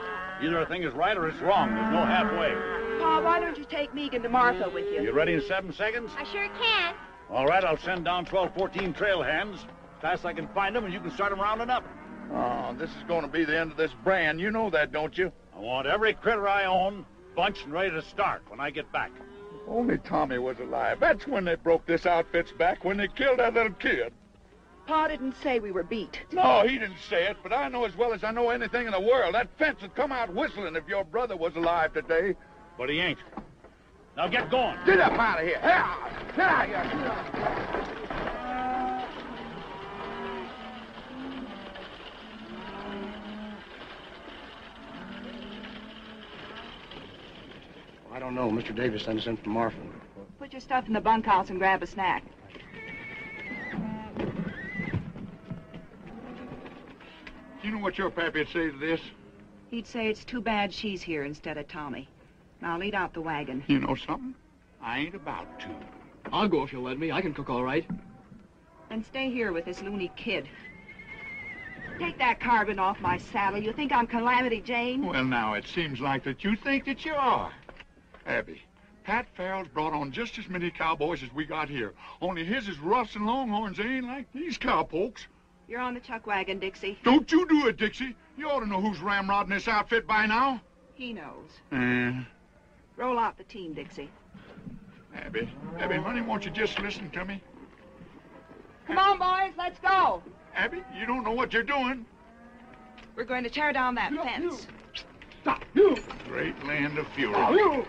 Either a thing is right or it's wrong. There's no halfway. Pa, why don't you take Megan to Martha with you? You ready in 7 seconds? I sure can. All right, I'll send down 12, 14 trail hands. As fast as I can find them, and you can start them rounding up. Oh, this is gonna be the end of this brand. You know that, don't you? I want every critter I own bunched and ready to start when I get back. If only Tommy was alive. That's when they broke this outfit's back, when they killed that little kid. Pa didn't say we were beat. No, he didn't say it, but I know as well as I know anything in the world. That fence would come out whistling if your brother was alive today. But he ain't. Now get going. Get up out of here. Get out of here. I don't know. Mr. Davis sent us in from Marfa. Put your stuff in the bunkhouse and grab a snack. You know what your pappy'd say to this? He'd say it's too bad she's here instead of Tommy. Now lead out the wagon. You know something? I ain't about to. I'll go if you'll let me. I can cook all right. And stay here with this loony kid. Take that carbon off my saddle. You think I'm Calamity Jane? Well, now, it seems like that you think that you are. Abby, Pat Farrell's brought on just as many cowboys as we got here. Only his is roughs and longhorns. They ain't like these cowpokes. You're on the chuck wagon, Dixie. Don't you do it, Dixie. You ought to know who's ramrodding this outfit by now. He knows. Uh, Roll out the team, Dixie. Abby, honey, won't you just listen to me? Come on, boys, let's go. Abby, you don't know what you're doing. We're going to tear down that fence. Stop, you! Great land of fury. Stop, you!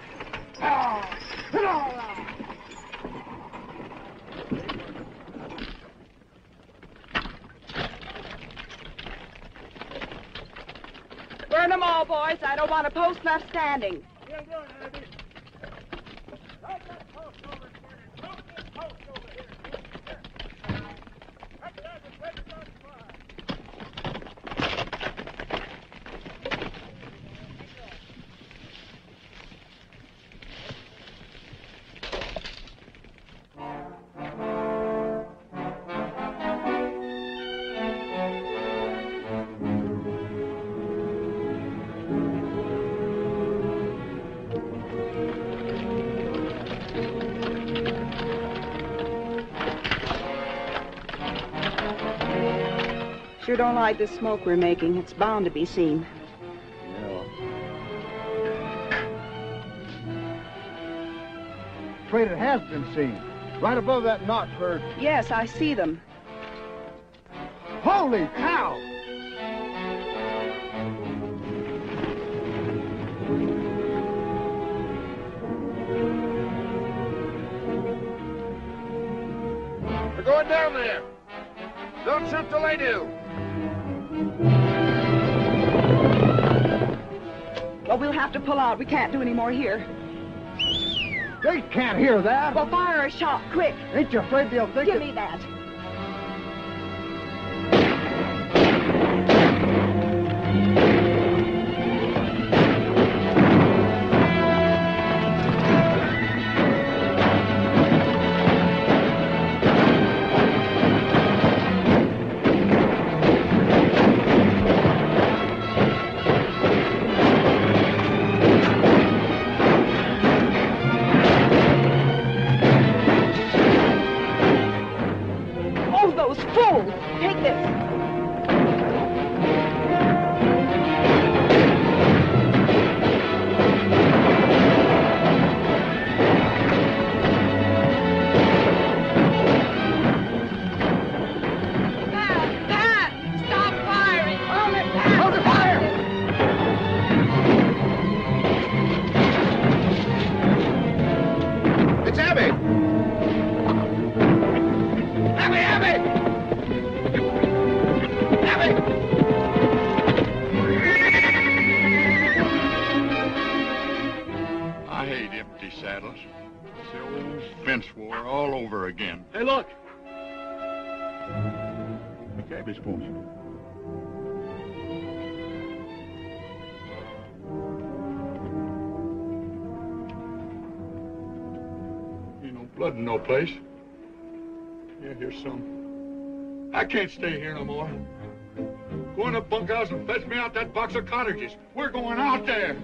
Burn them all, boys. I don't want a post left standing. you doing, Abby? Right that post over here. Move this post over here. Here. That's that. It's ready to fire. Sure don't like the smoke we're making. It's bound to be seen. Traitor has been seen. Right above that notch where... Yes, I see them. Holy cow! We're going down there. Don't shoot till they do. Well, we'll have to pull out. We can't do any more here. They can't hear that. Well, fire a shot, quick. Ain't you afraid they'll think Give me that. Take this. Pat! Stop firing! Hold it, Pat! Hold the fire! It's Abby! Abby! I hate empty saddles. It's the old fence war all over again. Hey, look! The cab is pulling. Ain't no blood in no place. Yeah, here's some. I can't stay here no more. Go in the bunkhouse and fetch me out that box of cartridges. We're going out there.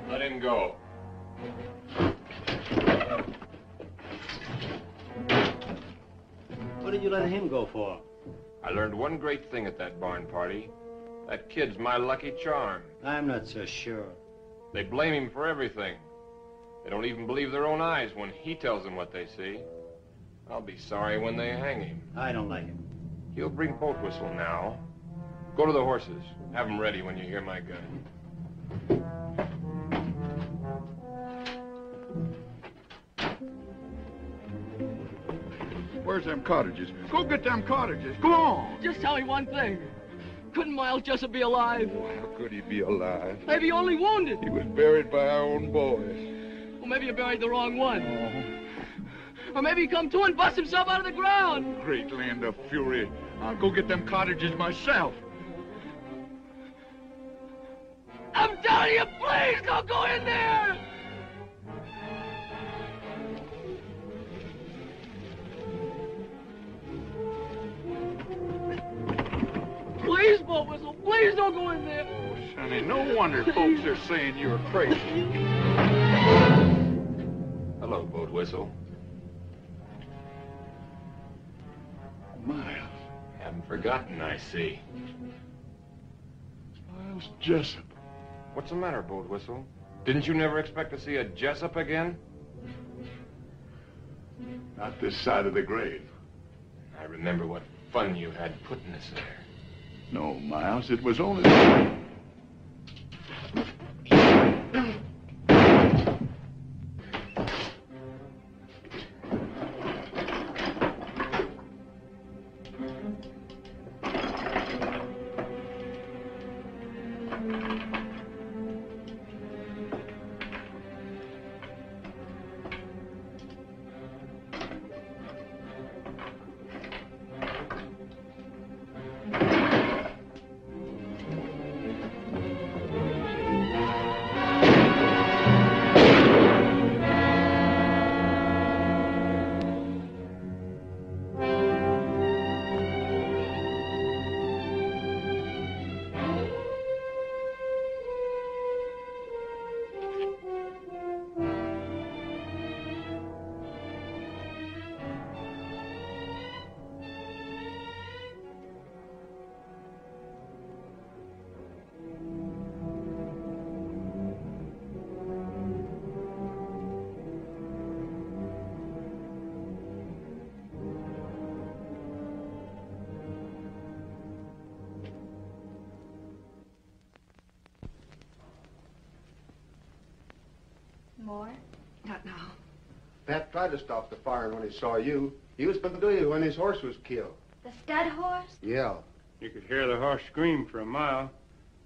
Let him go. What did you let him go for? I learned one great thing at that barn party. That kid's my lucky charm. I'm not so sure. They blame him for everything. They don't even believe their own eyes when he tells them what they see. I'll be sorry when they hang him. I don't like him. He'll bring boat whistle now. Go to the horses. Have them ready when you hear my gun. Where's them cottages? Go get them cottages. Go on. Just tell me one thing. Couldn't Miles Jessup be alive? How could he be alive? Maybe only wounded. He was buried by our own boys. Well, maybe you buried the wrong one. Or maybe he come to and bust himself out of the ground. Great land of fury. I'll go get them cottages myself. I'm telling you, please don't go in there! Please, boat whistle, please don't go in there. Oh, Sonny, no wonder folks are saying you're crazy. Hello, boat whistle. Miles. Haven't forgotten, I see. Miles Jessup. What's the matter, boat whistle? Didn't you never expect to see a Jessup again? Not this side of the grave. I remember what fun you had putting us there. No, Miles, it was only... more? Not now. Pat tried to stop the firing when he saw you. He was going to do you when his horse was killed. The stud horse? Yeah. You could hear the horse scream for a mile.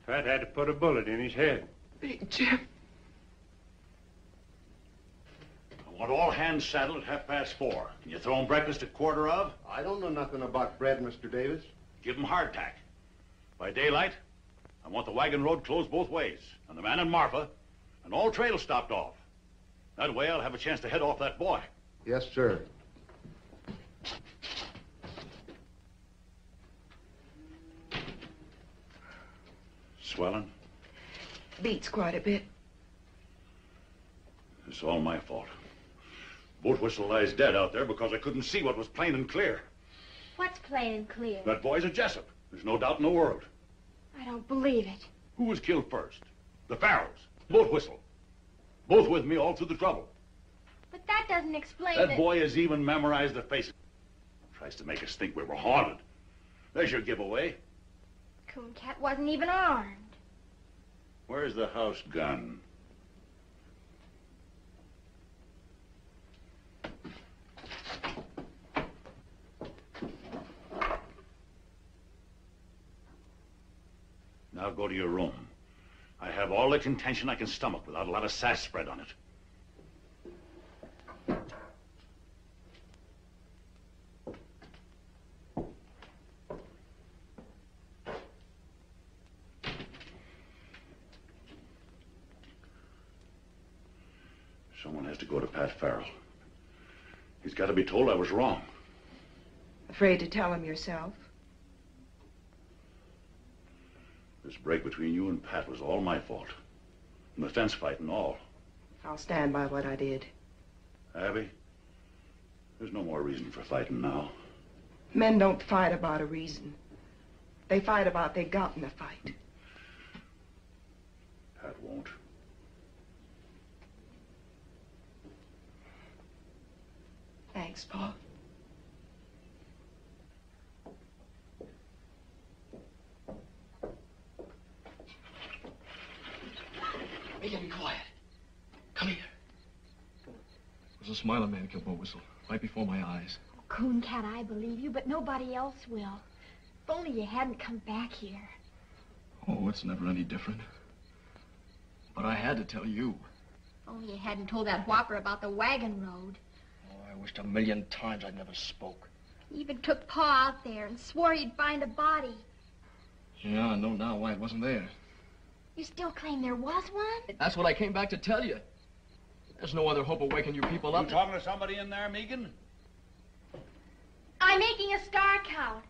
Pat had to put a bullet in his head. Big Jim. I want all hands saddled at 4:30. You throw 'em breakfast at 1:15? I don't know nothing about bread, Mr. Davis. Give 'em hardtack. By daylight, I want the wagon road closed both ways, and the man and Marfa, and all trails stopped off. That way I'll have a chance to head off that boy. Yes, sir. Swelling? Beats quite a bit. It's all my fault. Boat whistle lies dead out there because I couldn't see what was plain and clear. What's plain and clear? That boy's a Jessup. There's no doubt in the world. I don't believe it. Who was killed first? The Farrells. Boat whistle. Both with me all through the trouble. But that doesn't explain That boy has even memorized the faces. Tries to make us think we were haunted. There's your giveaway. Cooncat wasn't even armed. Where's the house gun? Now go to your room. I have all the contention I can stomach without a lot of sass spread on it. Someone has to go to Pat Farrell. He's got to be told I was wrong. Afraid to tell him yourself? This break between you and Pat was all my fault. And the fence fight and all. I'll stand by what I did. Abby, there's no more reason for fighting now. Men don't fight about a reason. They fight about they got in the fight. Pat won't. Thanks, Paul. Megan, be quiet. Come here. It was a Smiler man killed Boat Whistle, right before my eyes. Cooncat, I believe you, but nobody else will. If only you hadn't come back here. Oh, it's never any different. But I had to tell you. If only you hadn't told that whopper about the wagon road. Oh, I wished a million times I'd never spoke. He even took Pa out there and swore he'd find a body. Yeah, I know now why it wasn't there. You still claim there was one? That's what I came back to tell you. There's no other hope of waking you people up. You talking to somebody in there, Megan? I'm making a star count.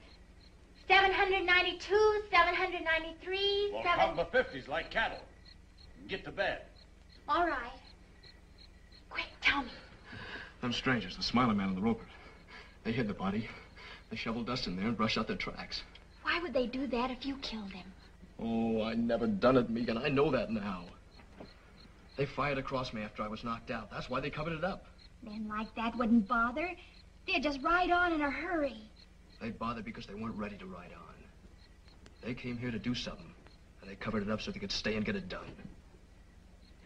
792, 793, Well, count the 50s like cattle. And get to bed. All right. Quick, tell me. Them strangers, the Smiler man and the roper, they hid the body. They shoveled dust in there and brushed out their tracks. Why would they do that if you killed him? Oh, I never done it, Megan. I know that now. They fired across me after I was knocked out. That's why they covered it up. Men like that wouldn't bother. They'd just ride on in a hurry. They bothered because they weren't ready to ride on. They came here to do something, and they covered it up so they could stay and get it done.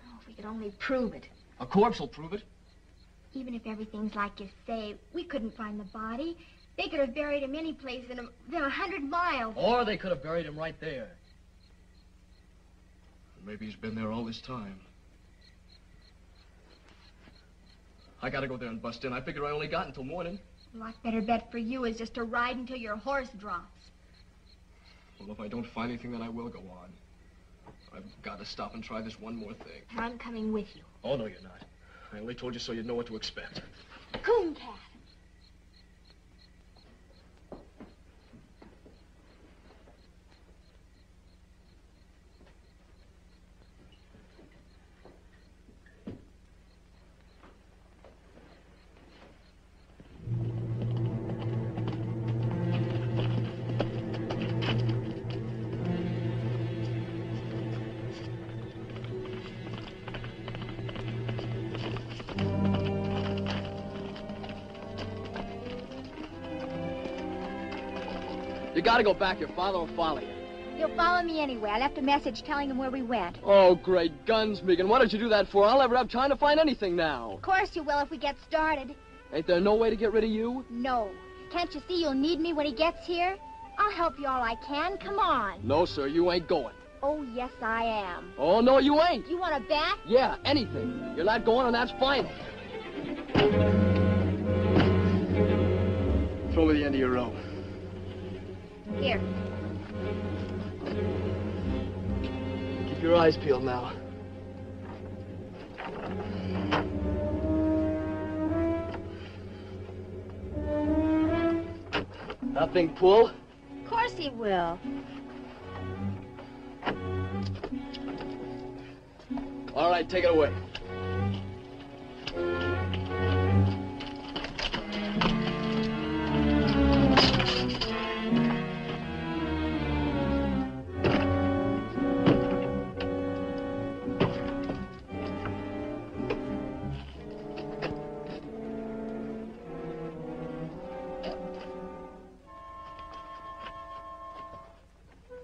Oh, if we could only prove it. A corpse will prove it. Even if everything's like you say, we couldn't find the body. They could have buried him any place within 100 miles. Or they could have buried him right there. Maybe he's been there all this time. I gotta go there and bust in. I figure I only got until morning. A lot better bet for you is just to ride until your horse drops. Well, if I don't find anything, then I will go on. I've got to stop and try this one more thing. I'm coming with you. Oh, no, you're not. I only told you so you'd know what to expect. Cooncat. You gotta go back. Your father will follow you. He'll follow me anyway. I left a message telling him where we went. Oh, great guns, Megan. What did you do that for? I'll never have time to find anything now. Of course you will if we get started. Ain't there no way to get rid of you? No. Can't you see you'll need me when he gets here? I'll help you all I can. Come on. No, sir, you ain't going. Oh, yes, I am. Oh, no, you ain't. You want to bet? Yeah, anything. You're not going, and that's final. Throw me the end of your rope. Here. Keep your eyes peeled now. Nothing pull? Of course he will. All right, take it away.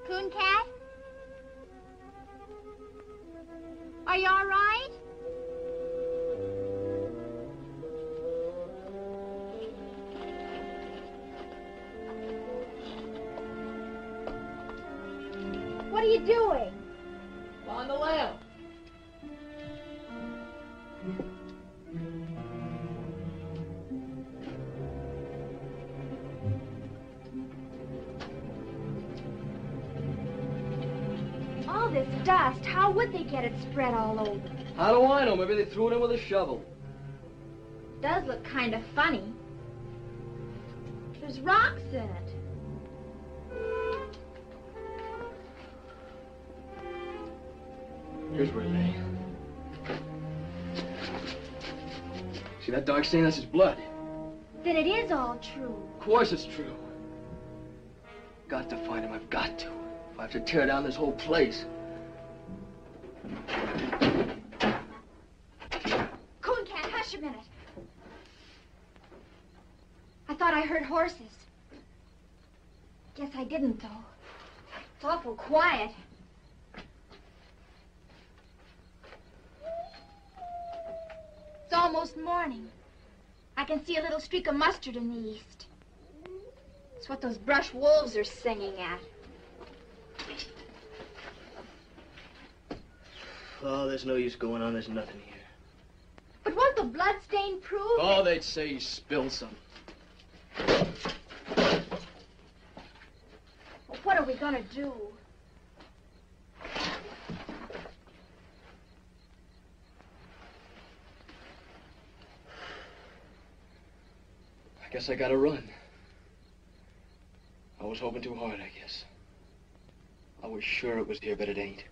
Coon Cat? Are you all right? What are you doing? On the lamp. All this dust, how would they get it spread all over? How do I know? Maybe they threw it in with a shovel. Does look kind of funny. There's rocks in it. Here's where it lay. See that dark stain? That's his blood. Then it is all true. Of course it's true. Got to find him. I've got to. If I have to tear down this whole place. Coon Cat, hush a minute. I thought I heard horses. Guess I didn't, though. It's awful quiet. It's almost morning. I can see a little streak of mustard in the east. It's what those brush wolves are singing at. Oh, there's no use going on. There's nothing here. But won't the blood stain prove Oh, it? they'd say he spilled some. Well, what are we gonna do? I guess I gotta run. I was hoping too hard, I guess. I was sure it was here, but it ain't.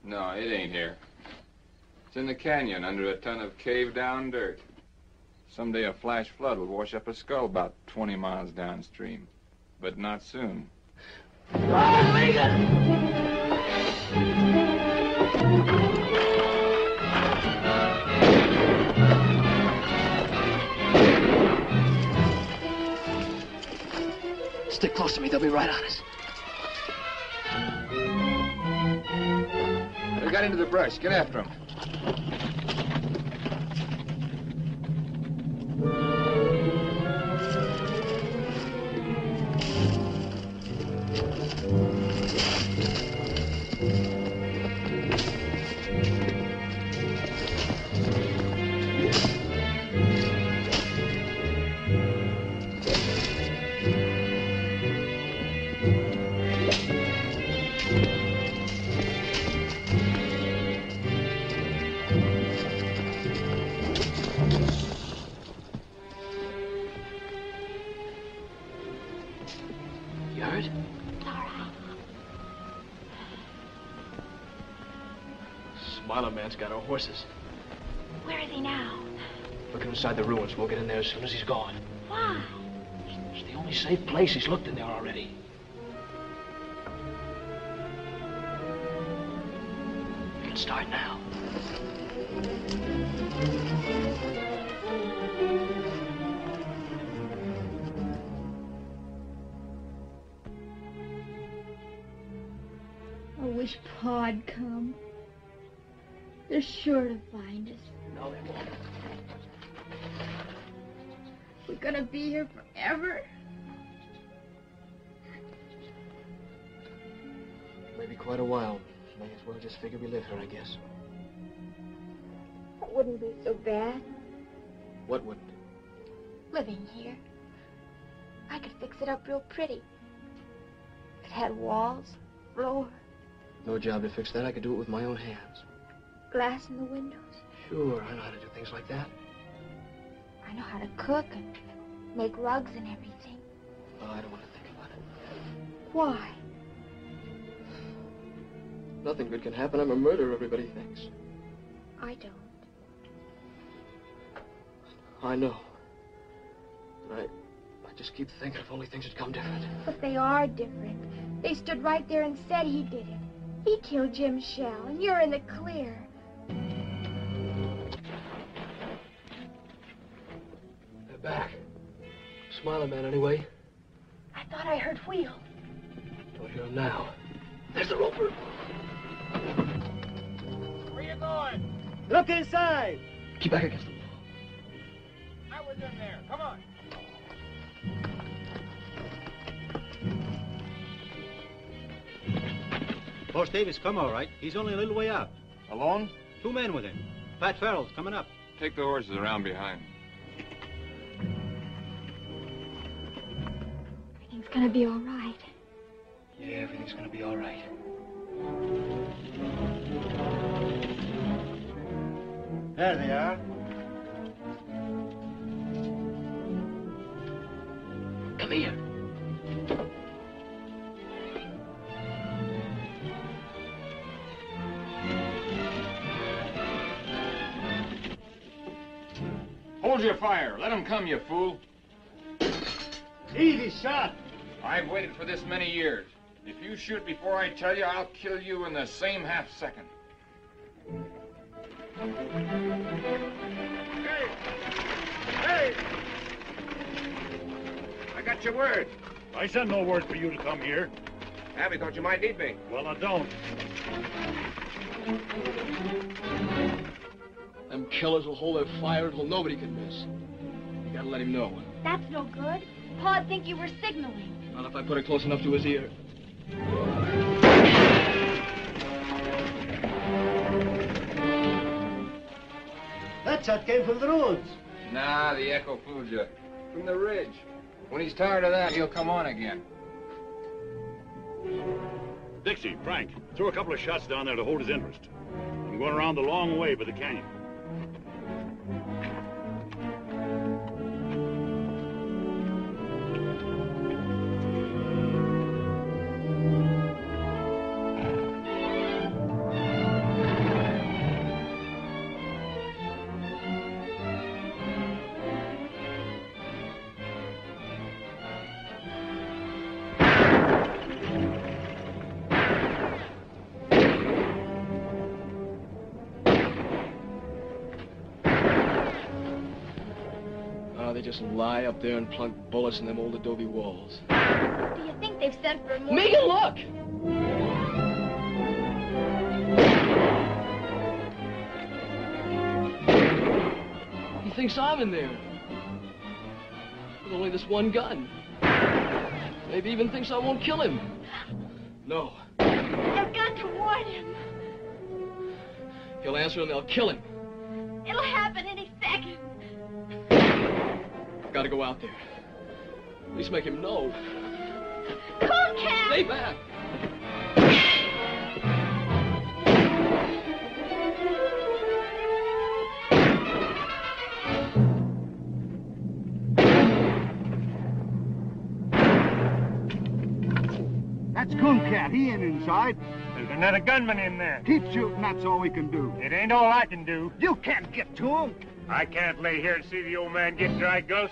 No, it ain't here. It's in the canyon under a ton of caved-down dirt. Someday a flash flood will wash up a skull about 20 miles downstream. But not soon. Oh, Megan! Stick close to me. They'll be right on us. They got into the brush. Get after them. You heard? All right. Smiler man's got our horses. Where is he now? Looking inside the ruins. We'll get in there as soon as he's gone. Why? It's the only safe place. He's looked in there already. We can start now. wish Pa'd come. They're sure to find us. No, they won't. We're gonna be here forever. Maybe quite a while. May as well just figure we live here, I guess. It wouldn't be so bad What wouldn't? living here. I could fix it up real pretty. It had walls, floor, No job to fix that. I could do it with my own hands. glass in the windows. Sure, I know how to do things like that. I know how to cook and make rugs and everything. Oh, I don't want to think about it. Why? Nothing good can happen. I'm a murderer, everybody thinks. I don't. I know. And I just keep thinking if only things had come different. But they are different. They stood right there and said he did it. He killed Jim Shell, and you're in the clear. They're back. Smiling man, anyway. I thought I heard wheels. Don't hear him now. There's the roper. Where you going? Look inside. Keep back against the wall. I was in there. Come on. Horse Davis come all right. He's only a little way out. Alone? 2 men with him. Pat Farrell's coming up. Take the horses around behind. Everything's gonna be all right. Yeah, everything's gonna be all right. There they are. Come here. Hold your fire. Let him come, you fool. Easy shot. I've waited for this many years. If you shoot before I tell you, I'll kill you in the same half second. Hey! Hey! I got your word. I sent no word for you to come here. Abby thought you might need me. Well, I don't. Them killers will hold their fire until nobody can miss. You gotta let him know. That's no good. Pa'd think you were signaling. Not if I put it close enough to his ear. That shot came from the roads. Nah, the echo fooled you. From the ridge. When he's tired of that, he'll come on again. Dixie, Frank, throw a couple of shots down there to hold his interest. I'm going around the long way by the canyon. They just lie up there and plunk bullets in them old adobe walls. Do you think they've sent for more? Megan, look! He thinks I'm in there. With only this one gun. Maybe even thinks I won't kill him. No. I've got to warn him. He'll answer and they'll kill him. It'll happen any second. I've got to go out there. At least make him know. Come on, Cap! Stay back! That's Cooncat. He ain't inside. There's another gunman in there. Keep shooting. That's all we can do. It ain't all I can do. You can't get to him. I can't lay here and see the old man get dry gulch.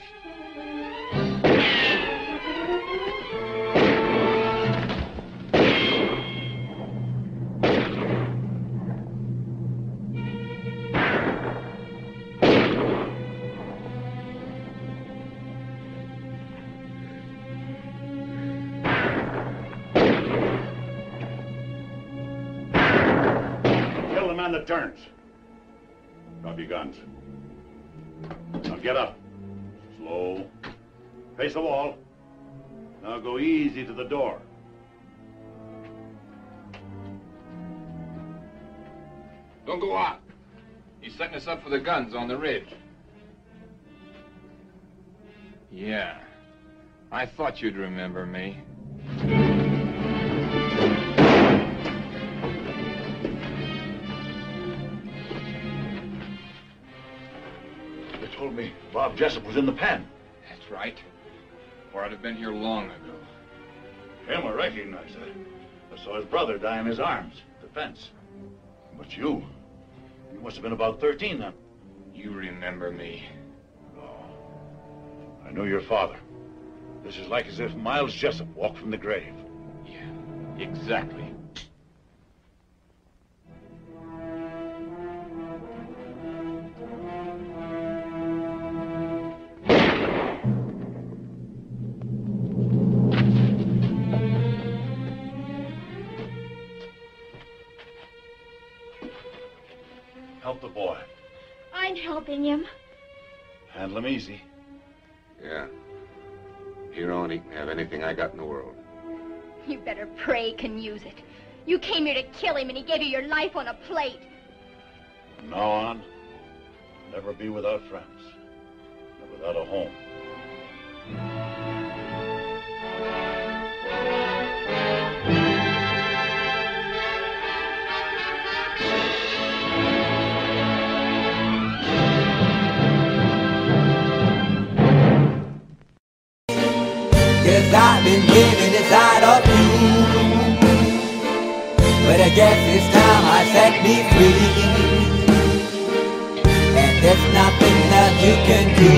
man that turns. Drop your guns. Now get up. Slow. Face the wall. Now go easy to the door. Don't go out. He's setting us up for the guns on the ridge. Yeah. I thought you'd remember me. They told me Bob Jessup was in the pen. That's right. Or I'd have been here long ago. Him, I recognize that. I saw his brother die in his arms at the fence. But you must have been about 13 then. You remember me. I know your father. This is like as if Miles Jessup walked from the grave. Yeah, exactly. Help the boy. I'm helping him. Handle him easy. Yeah. Here on, he can have anything I got in the world. You better pray he can use it. You came here to kill him, and he gave you your life on a plate. From now on, never be without friends. Never without a home. Cause I've been living inside of you, but I guess this time I set me free, and there's nothing that you can do.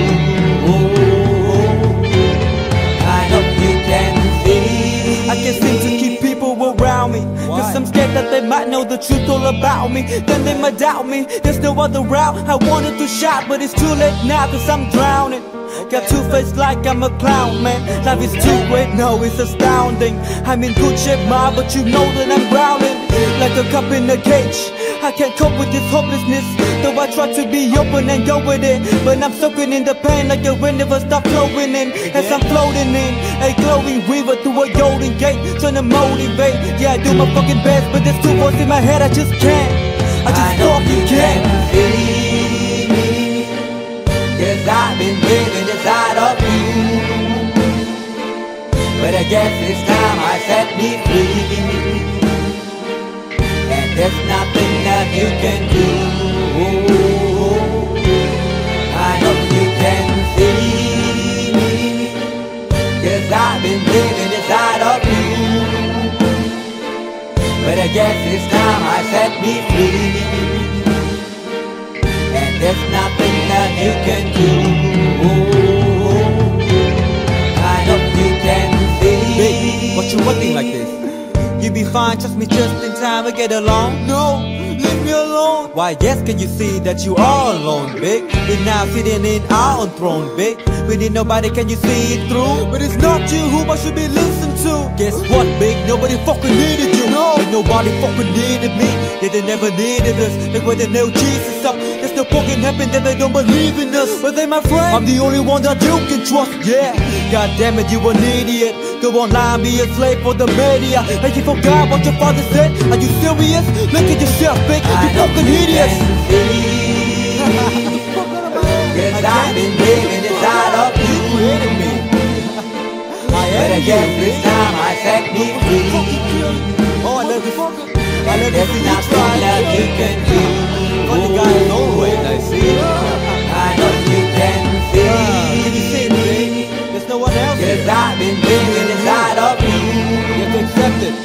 I hope you can see. I can't seem to keep people around me, cause I'm scared that they might know the truth all about me. Then they might doubt me, there's no other route. I wanted to shout, but it's too late now, cause I'm drowning. Got two-faced like I'm a clown, man. Life is too great, no, it's astounding. I'm in good shape, ma, but you know that I'm drowning like a cup in a cage. I can't cope with this hopelessness, though I try to be open and go with it. But I'm soaking in the pain like the wind never stop flowing in. As I'm floating in a glowing river through a golden gate, trying to motivate. Yeah, I do my fucking best, but there's two voices in my head, I just can't. I just fucking can't see me, cause I've been living inside of you, but I guess this time I set me free, and there's nothing that you can do. I hope you can see me, cause I've been living inside of you, but I guess this time I set me free, and there's nothing that you can do. I hope you can see. Baby, what you looking like this? You be fine, trust me, just in time to get along. No, leave me alone. Why, yes, can you see that you are alone, big? We're now sitting in our own throne, big. We need nobody, can you see it through? But it's not you who I should be listening to. Guess what, big? Nobody fucking needed you. No, and nobody fucking needed me. Yeah, they never needed us. Like when they nailed Jesus up, there's no fucking heaven that they don't believe in us. But they my friend, I'm the only one that you can trust. Yeah, god damn it, you an idiot. Go online, be a slave for the media. Like you forgot what your father said. Are you serious? Look at yourself, big. You fucking idiots. Cause I've been living inside of you, but I guess this time I set me free. Oh, I love this. I love this. There's nothing that you can do. Funny guy is always, I see. I know you can see. Can you see it, baby? There's no one else. Cause I've been living inside of you. You have to accept it.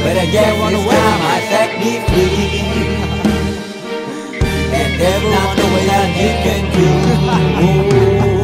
But I guess this time I set me free. And there's nothing that you can do.